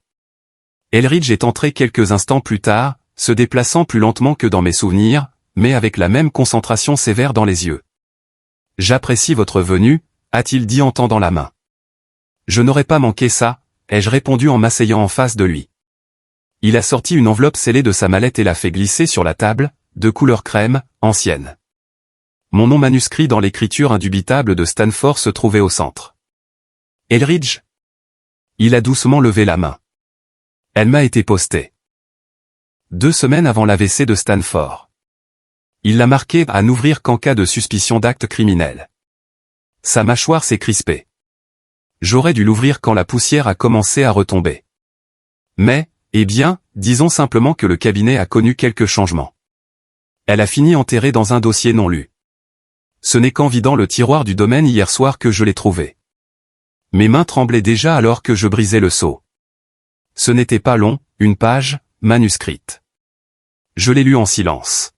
Eldridge est entré quelques instants plus tard, se déplaçant plus lentement que dans mes souvenirs, mais avec la même concentration sévère dans les yeux. « J'apprécie votre venue », a-t-il dit en tendant la main. « Je n'aurais pas manqué ça », ai-je répondu en m'asseyant en face de lui. Il a sorti une enveloppe scellée de sa mallette et l'a fait glisser sur la table, de couleur crème, ancienne. Mon nom manuscrit dans l'écriture indubitable de Stanford se trouvait au centre. « Eldridge ?» Il a doucement levé la main. Elle m'a été postée. 2 semaines avant l'AVC de Stanford. Il l'a marqué à n'ouvrir qu'en cas de suspicion d'acte criminel. Sa mâchoire s'est crispée. J'aurais dû l'ouvrir quand la poussière a commencé à retomber. Mais, eh bien, disons simplement que le cabinet a connu quelques changements. Elle a fini enterrée dans un dossier non lu. Ce n'est qu'en vidant le tiroir du domaine hier soir que je l'ai trouvé. Mes mains tremblaient déjà alors que je brisais le sceau. Ce n'était pas long, une page, manuscrite. Je l'ai lu en silence.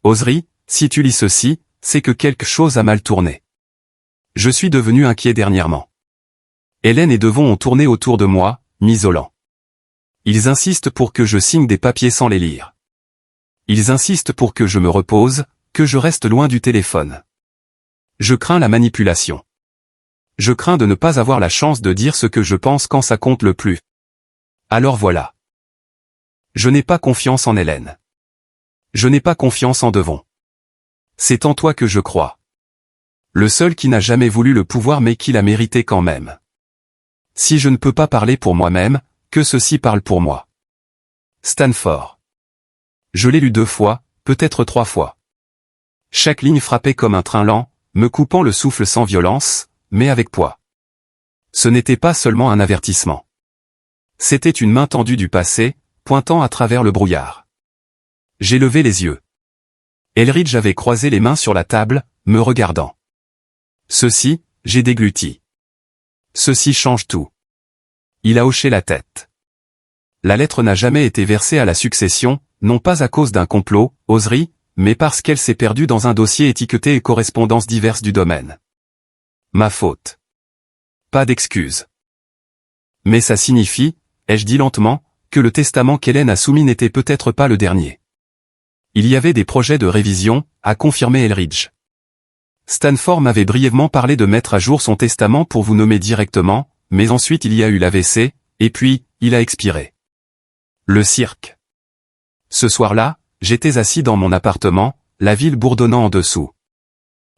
Osri, si tu lis ceci, c'est que quelque chose a mal tourné. Je suis devenu inquiet dernièrement. Hélène et Devon ont tourné autour de moi, m'isolant. Ils insistent pour que je signe des papiers sans les lire. Ils insistent pour que je me repose, que je reste loin du téléphone. Je crains la manipulation. Je crains de ne pas avoir la chance de dire ce que je pense quand ça compte le plus. Alors voilà. Je n'ai pas confiance en Hélène. Je n'ai pas confiance en Devon. C'est en toi que je crois. Le seul qui n'a jamais voulu le pouvoir mais qui l'a mérité quand même. Si je ne peux pas parler pour moi-même, que ceci parle pour moi. Stanford. Je l'ai lu 2 fois, peut-être 3 fois. Chaque ligne frappait comme un train lent, me coupant le souffle sans violence, mais avec poids. Ce n'était pas seulement un avertissement. C'était une main tendue du passé, pointant à travers le brouillard. J'ai levé les yeux. Eldridge avait croisé les mains sur la table, me regardant. Ceci, j'ai dégluti. Ceci change tout. Il a hoché la tête. La lettre n'a jamais été versée à la succession, non pas à cause d'un complot, Osri, mais parce qu'elle s'est perdue dans un dossier étiqueté et correspondances diverses du domaine. Ma faute. Pas d'excuse. Mais ça signifie, ai-je dit lentement, que le testament qu'Hélène a soumis n'était peut-être pas le dernier. Il y avait des projets de révision, a confirmé Eldridge. Stanford m'avait brièvement parlé de mettre à jour son testament pour vous nommer directement, mais ensuite il y a eu l'AVC, et puis, il a expiré. Le cirque. Ce soir-là, j'étais assis dans mon appartement, la ville bourdonnant en dessous.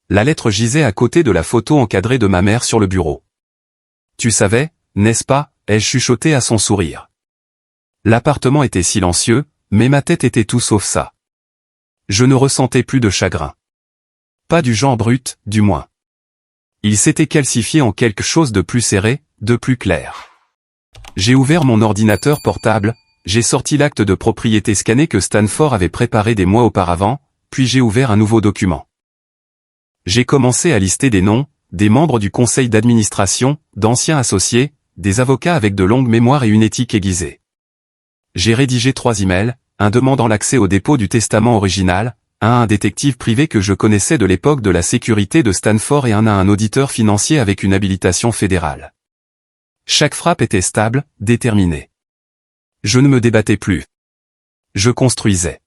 La lettre gisait à côté de la photo encadrée de ma mère sur le bureau. Tu savais, n'est-ce pas, ai-je chuchoté à son sourire. L'appartement était silencieux, mais ma tête était tout sauf ça. Je ne ressentais plus de chagrin. Pas du genre brut, du moins. Il s'était calcifié en quelque chose de plus serré, de plus clair. J'ai ouvert mon ordinateur portable, j'ai sorti l'acte de propriété scanné que Stanford avait préparé des mois auparavant, puis j'ai ouvert un nouveau document. J'ai commencé à lister des noms, des membres du conseil d'administration, d'anciens associés, des avocats avec de longues mémoires et une éthique aiguisée. J'ai rédigé 3 emails, un demandant l'accès au dépôt du testament original, un à un détective privé que je connaissais de l'époque de la sécurité de Stanford et un à un auditeur financier avec une habilitation fédérale. Chaque frappe était stable, déterminée. Je ne me débattais plus. Je construisais.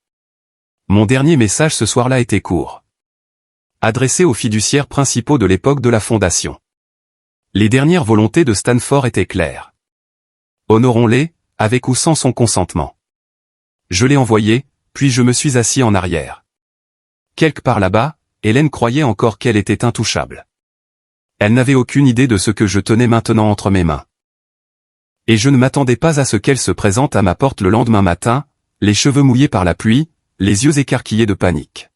Mon dernier message ce soir-là était court. Adressé aux fiduciaires principaux de l'époque de la fondation. Les dernières volontés de Stanford étaient claires. Honorons-les, avec ou sans son consentement. Je l'ai envoyé, puis je me suis assis en arrière. Quelque part là-bas, Hélène croyait encore qu'elle était intouchable. Elle n'avait aucune idée de ce que je tenais maintenant entre mes mains. Et je ne m'attendais pas à ce qu'elle se présente à ma porte le lendemain matin, les cheveux mouillés par la pluie, les yeux écarquillés de panique.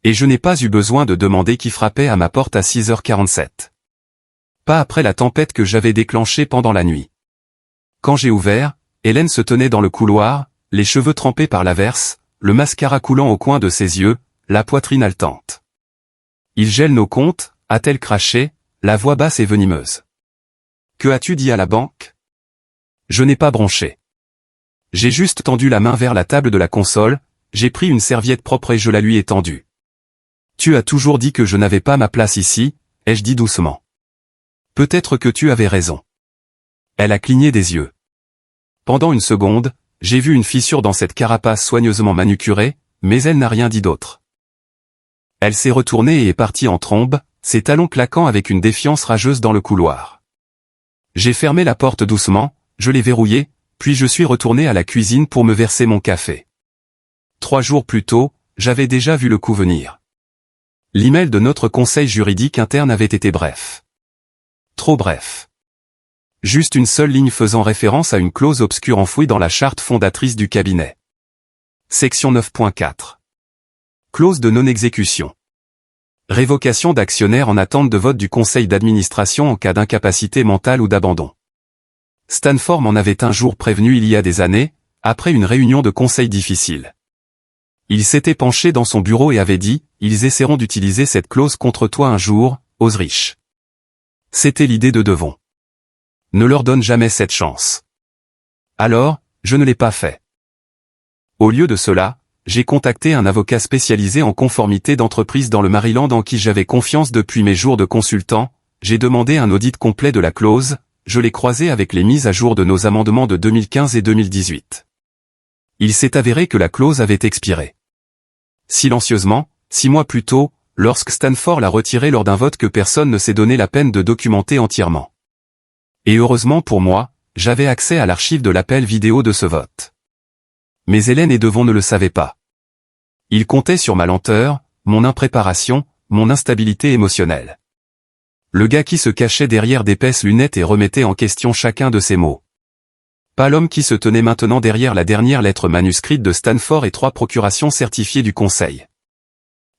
Et je n'ai pas eu besoin de demander qui frappait à ma porte à 6h47. Pas après la tempête que j'avais déclenchée pendant la nuit. Quand j'ai ouvert, Hélène se tenait dans le couloir, les cheveux trempés par l'averse, le mascara coulant au coin de ses yeux, la poitrine haletante. « Il gèle nos comptes », a-t-elle craché, la voix basse et venimeuse. « Que as-tu dit à la banque ?» Je n'ai pas bronché. J'ai juste tendu la main vers la table de la console, j'ai pris une serviette propre et je la lui ai tendue. « Tu as toujours dit que je n'avais pas ma place ici », ai-je dit doucement. « Peut-être que tu avais raison. » Elle a cligné des yeux. Pendant une seconde, j'ai vu une fissure dans cette carapace soigneusement manucurée, mais elle n'a rien dit d'autre. Elle s'est retournée et est partie en trombe, ses talons claquant avec une défiance rageuse dans le couloir. J'ai fermé la porte doucement, je l'ai verrouillée, puis je suis retourné à la cuisine pour me verser mon café. 3 jours plus tôt, j'avais déjà vu le coup venir. L'email de notre conseil juridique interne avait été bref. Trop bref. Juste une seule ligne faisant référence à une clause obscure enfouie dans la charte fondatrice du cabinet. Section 9.4. Clause de non-exécution. Révocation d'actionnaires en attente de vote du conseil d'administration en cas d'incapacité mentale ou d'abandon. Stanford m'en avait un jour prévenu il y a des années, après une réunion de conseil difficile. Il s'était penché dans son bureau et avait dit « Ils essaieront d'utiliser cette clause contre toi un jour, Osrich. » C'était l'idée de Devon. Ne leur donne jamais cette chance. Alors, je ne l'ai pas fait. Au lieu de cela, j'ai contacté un avocat spécialisé en conformité d'entreprise dans le Maryland en qui j'avais confiance depuis mes jours de consultant, j'ai demandé un audit complet de la clause, je l'ai croisé avec les mises à jour de nos amendements de 2015 et 2018. Il s'est avéré que la clause avait expiré. Silencieusement, 6 mois plus tôt, lorsque Stanford l'a retirée lors d'un vote que personne ne s'est donné la peine de documenter entièrement. Et heureusement pour moi, j'avais accès à l'archive de l'appel vidéo de ce vote. Mais Hélène et Devon ne le savaient pas. Ils comptaient sur ma lenteur, mon impréparation, mon instabilité émotionnelle. Le gars qui se cachait derrière d'épaisses lunettes et remettait en question chacun de ses mots. Pas l'homme qui se tenait maintenant derrière la dernière lettre manuscrite de Stanford et 3 procurations certifiées du conseil.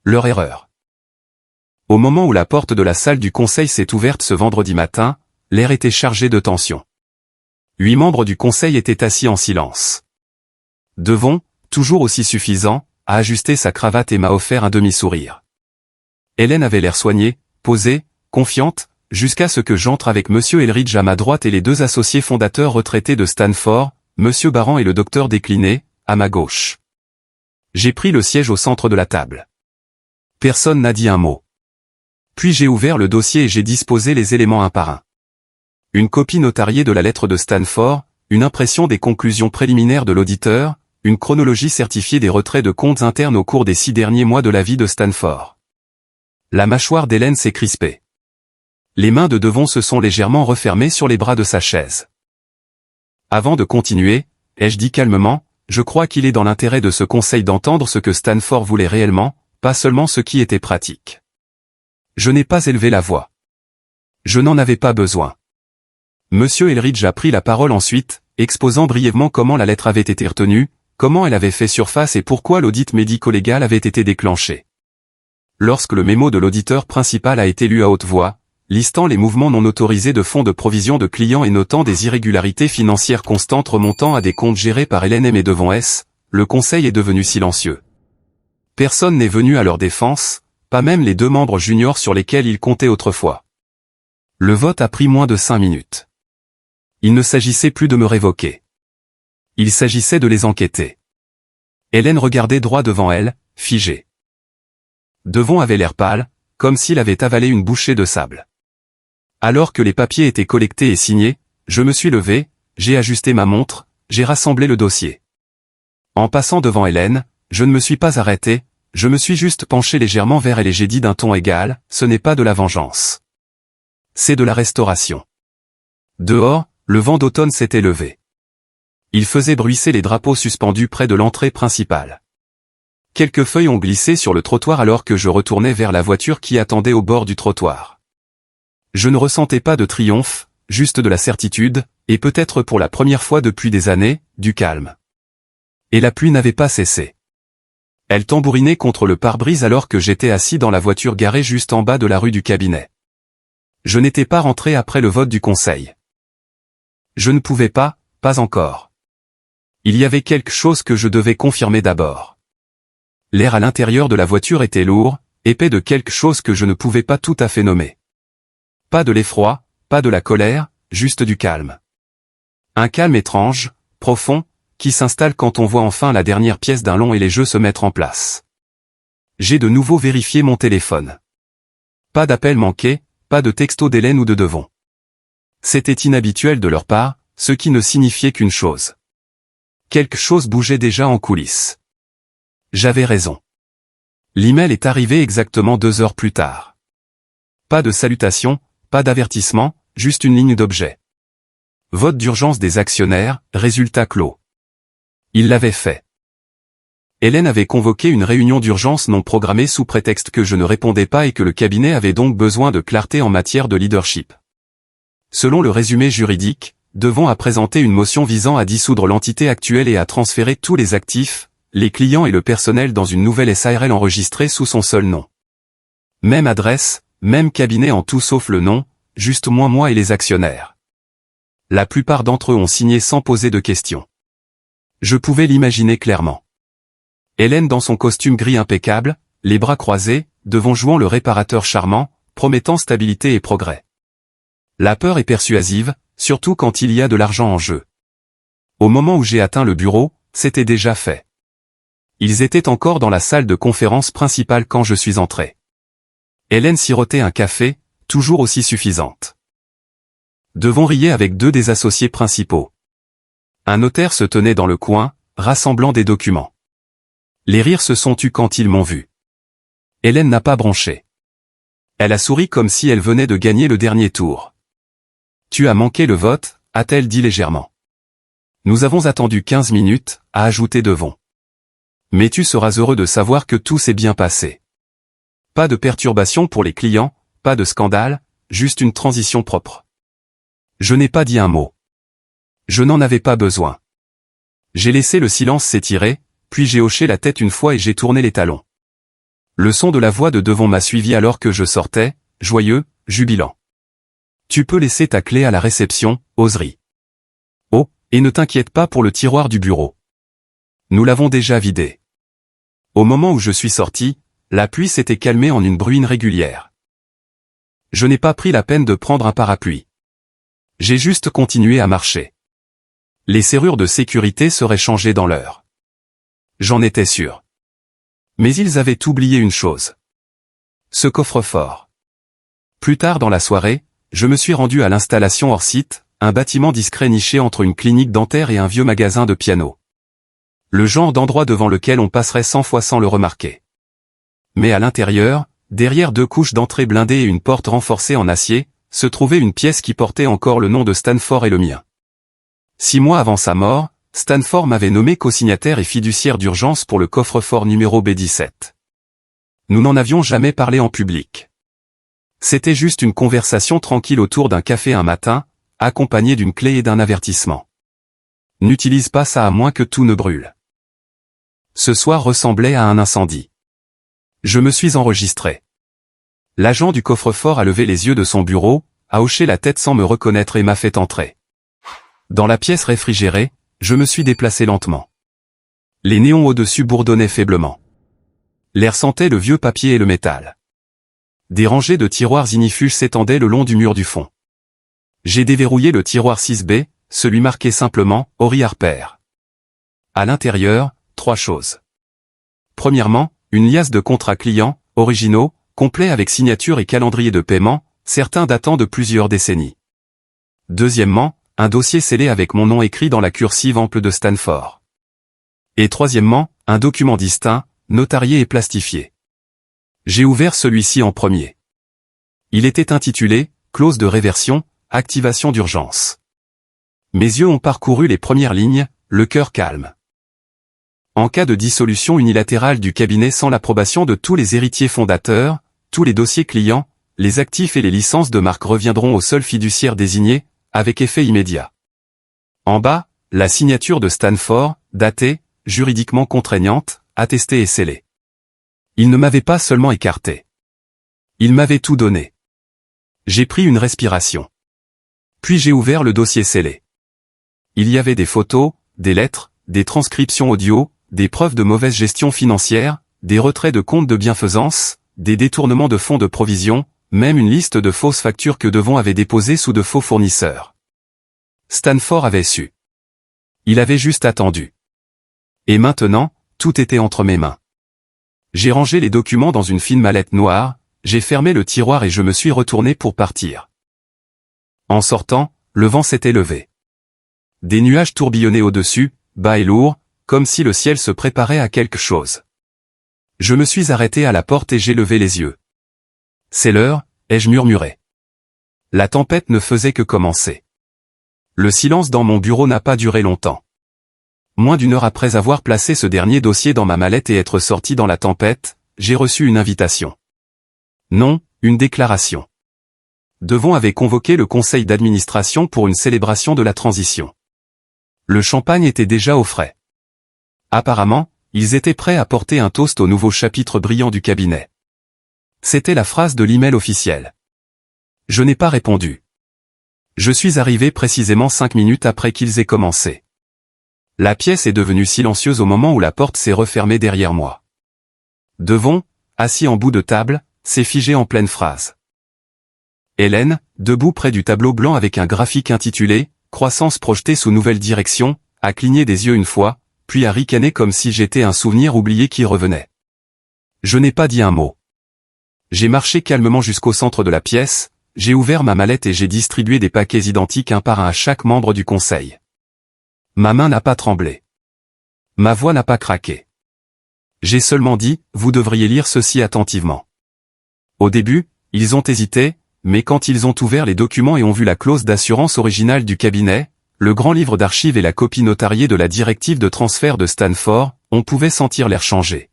Leur erreur. Au moment où la porte de la salle du conseil s'est ouverte ce vendredi matin, l'air était chargé de tension. 8 membres du conseil étaient assis en silence. Devon, toujours aussi suffisant, a ajusté sa cravate et m'a offert un demi-sourire. Hélène avait l'air soignée, posée, confiante, jusqu'à ce que j'entre avec Monsieur Elridge à ma droite et les 2 associés fondateurs retraités de Stanford, Monsieur Barran et le docteur Décliné, à ma gauche. J'ai pris le siège au centre de la table. Personne n'a dit un mot. Puis j'ai ouvert le dossier et j'ai disposé les éléments un par un. Une copie notariée de la lettre de Stanford, une impression des conclusions préliminaires de l'auditeur, une chronologie certifiée des retraits de comptes internes au cours des 6 derniers mois de la vie de Stanford. La mâchoire d'Hélène s'est crispée. Les mains de Devon se sont légèrement refermées sur les bras de sa chaise. Avant de continuer, ai-je dit calmement, je crois qu'il est dans l'intérêt de ce conseil d'entendre ce que Stanford voulait réellement, pas seulement ce qui était pratique. Je n'ai pas élevé la voix. Je n'en avais pas besoin. Monsieur Elridge a pris la parole ensuite, exposant brièvement comment la lettre avait été retenue, comment elle avait fait surface et pourquoi l'audit médico-légal avait été déclenché. Lorsque le mémo de l'auditeur principal a été lu à haute voix, listant les mouvements non autorisés de fonds de provision de clients et notant des irrégularités financières constantes remontant à des comptes gérés par LNM et Devon S, le conseil est devenu silencieux. Personne n'est venu à leur défense, pas même les 2 membres juniors sur lesquels ils comptaient autrefois. Le vote a pris moins de 5 minutes. Il ne s'agissait plus de me révoquer. Il s'agissait de les enquêter. Hélène regardait droit devant elle, figée. Devon avait l'air pâle, comme s'il avait avalé une bouchée de sable. Alors que les papiers étaient collectés et signés, je me suis levé, j'ai ajusté ma montre, j'ai rassemblé le dossier. En passant devant Hélène, je ne me suis pas arrêté, je me suis juste penché légèrement vers elle et j'ai dit d'un ton égal, ce n'est pas de la vengeance. C'est de la restauration. Dehors, le vent d'automne s'était levé. Il faisait bruisser les drapeaux suspendus près de l'entrée principale. Quelques feuilles ont glissé sur le trottoir alors que je retournais vers la voiture qui attendait au bord du trottoir. Je ne ressentais pas de triomphe, juste de la certitude, et peut-être pour la première fois depuis des années, du calme. Et la pluie n'avait pas cessé. Elle tambourinait contre le pare-brise alors que j'étais assis dans la voiture garée juste en bas de la rue du cabinet. Je n'étais pas rentré après le vote du conseil. Je ne pouvais pas encore. Il y avait quelque chose que je devais confirmer d'abord. L'air à l'intérieur de la voiture était lourd, épais de quelque chose que je ne pouvais pas tout à fait nommer. Pas de l'effroi, pas de la colère, juste du calme. Un calme étrange, profond, qui s'installe quand on voit enfin la dernière pièce d'un long et les jeux se mettre en place. J'ai de nouveau vérifié mon téléphone. Pas d'appel manqué, pas de texto d'Hélène ou de Devon. C'était inhabituel de leur part, ce qui ne signifiait qu'une chose. Quelque chose bougeait déjà en coulisses. J'avais raison. L'email est arrivé exactement 2 heures plus tard. Pas de salutation, pas d'avertissement, juste une ligne d'objet. Vote d'urgence des actionnaires, résultat clos. Il l'avait fait. Hélène avait convoqué une réunion d'urgence non programmée sous prétexte que je ne répondais pas et que le cabinet avait donc besoin de clarté en matière de leadership. Selon le résumé juridique, Devon a présenté une motion visant à dissoudre l'entité actuelle et à transférer tous les actifs, les clients et le personnel dans une nouvelle SARL enregistrée sous son seul nom. Même adresse, même cabinet en tout sauf le nom, juste moi et les actionnaires. La plupart d'entre eux ont signé sans poser de questions. Je pouvais l'imaginer clairement. Hélène dans son costume gris impeccable, les bras croisés, Devon jouant le réparateur charmant, promettant stabilité et progrès. La peur est persuasive, surtout quand il y a de l'argent en jeu. Au moment où j'ai atteint le bureau, c'était déjà fait. Ils étaient encore dans la salle de conférence principale quand je suis entré. Hélène sirotait un café, toujours aussi suffisante. Devon riait avec 2 des associés principaux. Un notaire se tenait dans le coin, rassemblant des documents. Les rires se sont tus quand ils m'ont vu. Hélène n'a pas bronché. Elle a souri comme si elle venait de gagner le dernier tour. « Tu as manqué le vote », a-t-elle dit légèrement. Nous avons attendu 15 minutes, a ajouté Devon. Mais tu seras heureux de savoir que tout s'est bien passé. Pas de perturbation pour les clients, pas de scandale, juste une transition propre. Je n'ai pas dit un mot. Je n'en avais pas besoin. J'ai laissé le silence s'étirer, puis j'ai hoché la tête une fois et j'ai tourné les talons. Le son de la voix de Devon m'a suivi alors que je sortais, joyeux, jubilant. Tu peux laisser ta clé à la réception, Osery. Oh, et ne t'inquiète pas pour le tiroir du bureau. Nous l'avons déjà vidé. Au moment où je suis sorti, la pluie s'était calmée en une bruine régulière. Je n'ai pas pris la peine de prendre un parapluie. J'ai juste continué à marcher. Les serrures de sécurité seraient changées dans l'heure. J'en étais sûr. Mais ils avaient oublié une chose. Ce coffre-fort. Plus tard dans la soirée, je me suis rendu à l'installation hors site, un bâtiment discret niché entre une clinique dentaire et un vieux magasin de piano. Le genre d'endroit devant lequel on passerait 100 fois sans le remarquer. Mais à l'intérieur, derrière 2 couches d'entrée blindées et une porte renforcée en acier, se trouvait une pièce qui portait encore le nom de Stanford et le mien. 6 mois avant sa mort, Stanford m'avait nommé co-signataire et fiduciaire d'urgence pour le coffre-fort numéro B17. Nous n'en avions jamais parlé en public. C'était juste une conversation tranquille autour d'un café un matin, accompagnée d'une clé et d'un avertissement. N'utilise pas ça à moins que tout ne brûle. Ce soir ressemblait à un incendie. Je me suis enregistré. L'agent du coffre-fort a levé les yeux de son bureau, a hoché la tête sans me reconnaître et m'a fait entrer. Dans la pièce réfrigérée, je me suis déplacé lentement. Les néons au-dessus bourdonnaient faiblement. L'air sentait le vieux papier et le métal. Des rangées de tiroirs ignifuges s'étendaient le long du mur du fond. J'ai déverrouillé le tiroir 6B, celui marqué simplement « Henry Harper ». À l'intérieur, 3 choses. Premièrement, une liasse de contrats clients, originaux, complets avec signature et calendrier de paiement, certains datant de plusieurs décennies. Deuxièmement, un dossier scellé avec mon nom écrit dans la cursive ample de Stanford. Et troisièmement, un document distinct, notarié et plastifié. J'ai ouvert celui-ci en premier. Il était intitulé « Clause de réversion, activation d'urgence ». Mes yeux ont parcouru les premières lignes, le cœur calme. En cas de dissolution unilatérale du cabinet sans l'approbation de tous les héritiers fondateurs, tous les dossiers clients, les actifs et les licences de marque reviendront au seul fiduciaire désigné, avec effet immédiat. En bas, la signature de Stanford, datée, juridiquement contraignante, attestée et scellée. Il ne m'avait pas seulement écarté. Il m'avait tout donné. J'ai pris une respiration. Puis j'ai ouvert le dossier scellé. Il y avait des photos, des lettres, des transcriptions audio, des preuves de mauvaise gestion financière, des retraits de comptes de bienfaisance, des détournements de fonds de provision, même une liste de fausses factures que Devon avait déposées sous de faux fournisseurs. Stanford avait su. Il avait juste attendu. Et maintenant, tout était entre mes mains. J'ai rangé les documents dans une fine mallette noire, j'ai fermé le tiroir et je me suis retourné pour partir. En sortant, le vent s'était levé. Des nuages tourbillonnaient au-dessus, bas et lourds, comme si le ciel se préparait à quelque chose. Je me suis arrêté à la porte et j'ai levé les yeux. C'est l'heure, ai-je murmuré. La tempête ne faisait que commencer. Le silence dans mon bureau n'a pas duré longtemps. Moins d'1 heure après avoir placé ce dernier dossier dans ma mallette et être sorti dans la tempête, j'ai reçu une invitation. Non, une déclaration. Devon avait convoqué le conseil d'administration pour une célébration de la transition. Le champagne était déjà au frais. Apparemment, ils étaient prêts à porter un toast au nouveau chapitre brillant du cabinet. C'était la phrase de l'email officiel. Je n'ai pas répondu. Je suis arrivé précisément 5 minutes après qu'ils aient commencé. La pièce est devenue silencieuse au moment où la porte s'est refermée derrière moi. Devon, assis en bout de table, s'est figé en pleine phrase. Hélène, debout près du tableau blanc avec un graphique intitulé « Croissance projetée sous nouvelle direction », a cligné des yeux une fois, puis a ricané comme si j'étais un souvenir oublié qui revenait. Je n'ai pas dit un mot. J'ai marché calmement jusqu'au centre de la pièce, j'ai ouvert ma mallette et j'ai distribué des paquets identiques un par un à chaque membre du conseil. Ma main n'a pas tremblé. Ma voix n'a pas craqué. J'ai seulement dit, vous devriez lire ceci attentivement. Au début, ils ont hésité, mais quand ils ont ouvert les documents et ont vu la clause d'assurance originale du cabinet, le grand livre d'archives et la copie notariée de la directive de transfert de Stanford, on pouvait sentir l'air changer.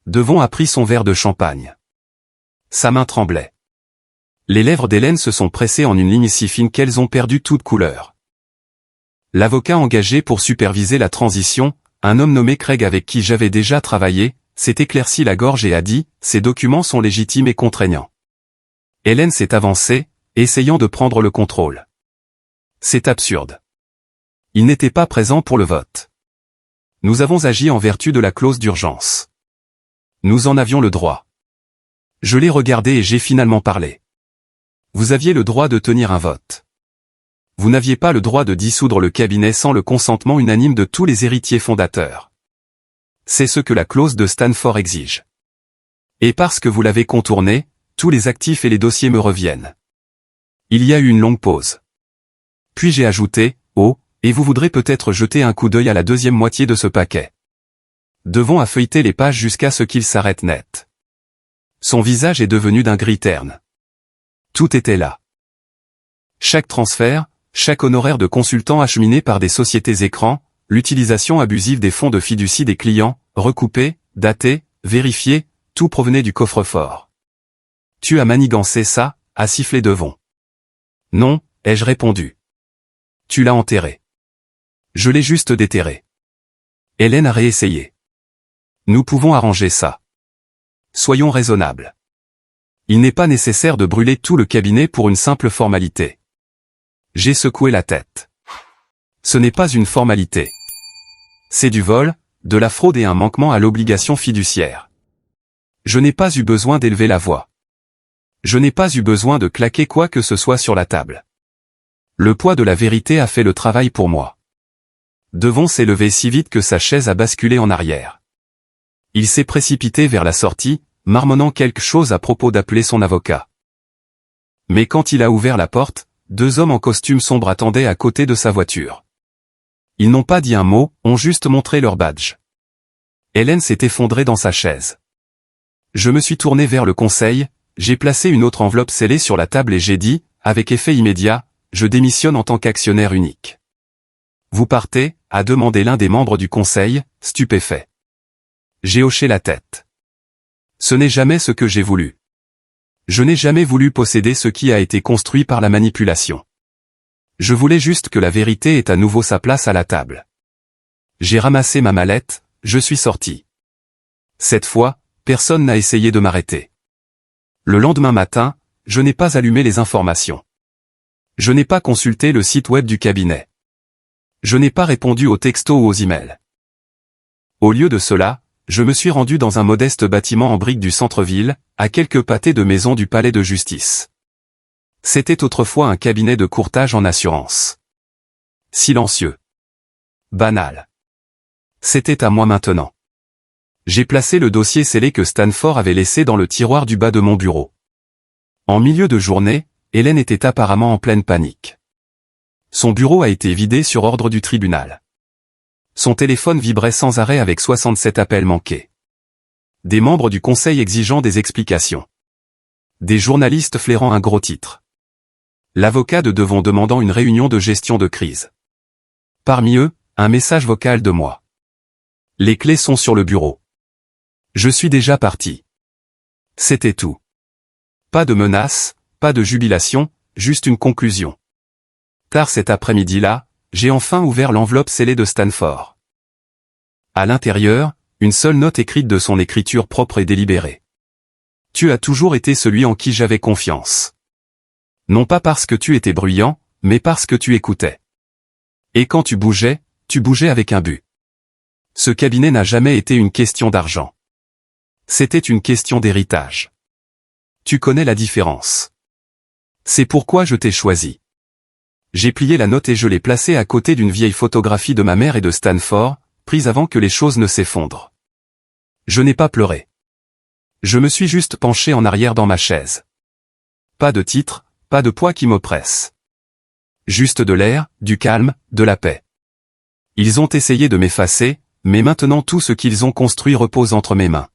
Devon a pris son verre de champagne. Sa main tremblait. Les lèvres d'Hélène se sont pressées en une ligne si fine qu'elles ont perdu toute couleur. L'avocat engagé pour superviser la transition, un homme nommé Craig avec qui j'avais déjà travaillé, s'est éclairci la gorge et a dit « Ces documents sont légitimes et contraignants ». Hélène s'est avancée, essayant de prendre le contrôle. C'est absurde. Il n'était pas présent pour le vote. Nous avons agi en vertu de la clause d'urgence. Nous en avions le droit. Je l'ai regardé et j'ai finalement parlé. Vous aviez le droit de tenir un vote. Vous n'aviez pas le droit de dissoudre le cabinet sans le consentement unanime de tous les héritiers fondateurs. C'est ce que la clause de Stanford exige. Et parce que vous l'avez contourné, tous les actifs et les dossiers me reviennent. Il y a eu une longue pause. Puis j'ai ajouté, oh, et vous voudrez peut-être jeter un coup d'œil à la deuxième moitié de ce paquet. Devon a feuilleté les pages jusqu'à ce qu'il s'arrête net. Son visage est devenu d'un gris terne. Tout était là. Chaque transfert, chaque honoraire de consultant acheminé par des sociétés écrans, l'utilisation abusive des fonds de fiducie des clients, recoupés, datés, vérifiés, tout provenait du coffre-fort. Tu as manigancé ça, a sifflé Devon. Non, ai-je répondu. Tu l'as enterré. Je l'ai juste déterré. Hélène a réessayé. Nous pouvons arranger ça. Soyons raisonnables. Il n'est pas nécessaire de brûler tout le cabinet pour une simple formalité. J'ai secoué la tête. Ce n'est pas une formalité. C'est du vol, de la fraude et un manquement à l'obligation fiduciaire. Je n'ai pas eu besoin d'élever la voix. Je n'ai pas eu besoin de claquer quoi que ce soit sur la table. Le poids de la vérité a fait le travail pour moi. Devon s'est levé si vite que sa chaise a basculé en arrière. Il s'est précipité vers la sortie, marmonnant quelque chose à propos d'appeler son avocat. Mais quand il a ouvert la porte, 2 hommes en costume sombre attendaient à côté de sa voiture. Ils n'ont pas dit un mot, ont juste montré leur badge. Hélène s'est effondrée dans sa chaise. Je me suis tourné vers le conseil, j'ai placé une autre enveloppe scellée sur la table et j'ai dit, avec effet immédiat, je démissionne en tant qu'actionnaire unique. Vous partez, a demandé l'un des membres du conseil, stupéfait. J'ai hoché la tête. Ce n'est jamais ce que j'ai voulu. Je n'ai jamais voulu posséder ce qui a été construit par la manipulation. Je voulais juste que la vérité ait à nouveau sa place à la table. J'ai ramassé ma mallette, je suis sorti. Cette fois, personne n'a essayé de m'arrêter. Le lendemain matin, je n'ai pas allumé les informations. Je n'ai pas consulté le site web du cabinet. Je n'ai pas répondu aux textos ou aux emails. Au lieu de cela, je me suis rendu dans un modeste bâtiment en briques du centre-ville, à quelques pâtés de maison du palais de justice. C'était autrefois un cabinet de courtage en assurance. Silencieux. Banal. C'était à moi maintenant. J'ai placé le dossier scellé que Stanford avait laissé dans le tiroir du bas de mon bureau. En milieu de journée, Hélène était apparemment en pleine panique. Son bureau a été vidé sur ordre du tribunal. Son téléphone vibrait sans arrêt avec 67 appels manqués. Des membres du conseil exigeant des explications. Des journalistes flairant un gros titre. L'avocat de Devon demandant une réunion de gestion de crise. Parmi eux, un message vocal de moi. Les clés sont sur le bureau. Je suis déjà parti. C'était tout. Pas de menace, pas de jubilation, juste une conclusion. Tard cet après-midi-là, j'ai enfin ouvert l'enveloppe scellée de Stanford. À l'intérieur, une seule note écrite de son écriture propre et délibérée. Tu as toujours été celui en qui j'avais confiance. Non pas parce que tu étais bruyant, mais parce que tu écoutais. Et quand tu bougeais avec un but. Ce cabinet n'a jamais été une question d'argent. C'était une question d'héritage. Tu connais la différence. C'est pourquoi je t'ai choisi. J'ai plié la note et je l'ai placée à côté d'une vieille photographie de ma mère et de Stanford, prise avant que les choses ne s'effondrent. Je n'ai pas pleuré. Je me suis juste penché en arrière dans ma chaise. Pas de titre, pas de poids qui m'oppresse. Juste de l'air, du calme, de la paix. Ils ont essayé de m'effacer, mais maintenant tout ce qu'ils ont construit repose entre mes mains.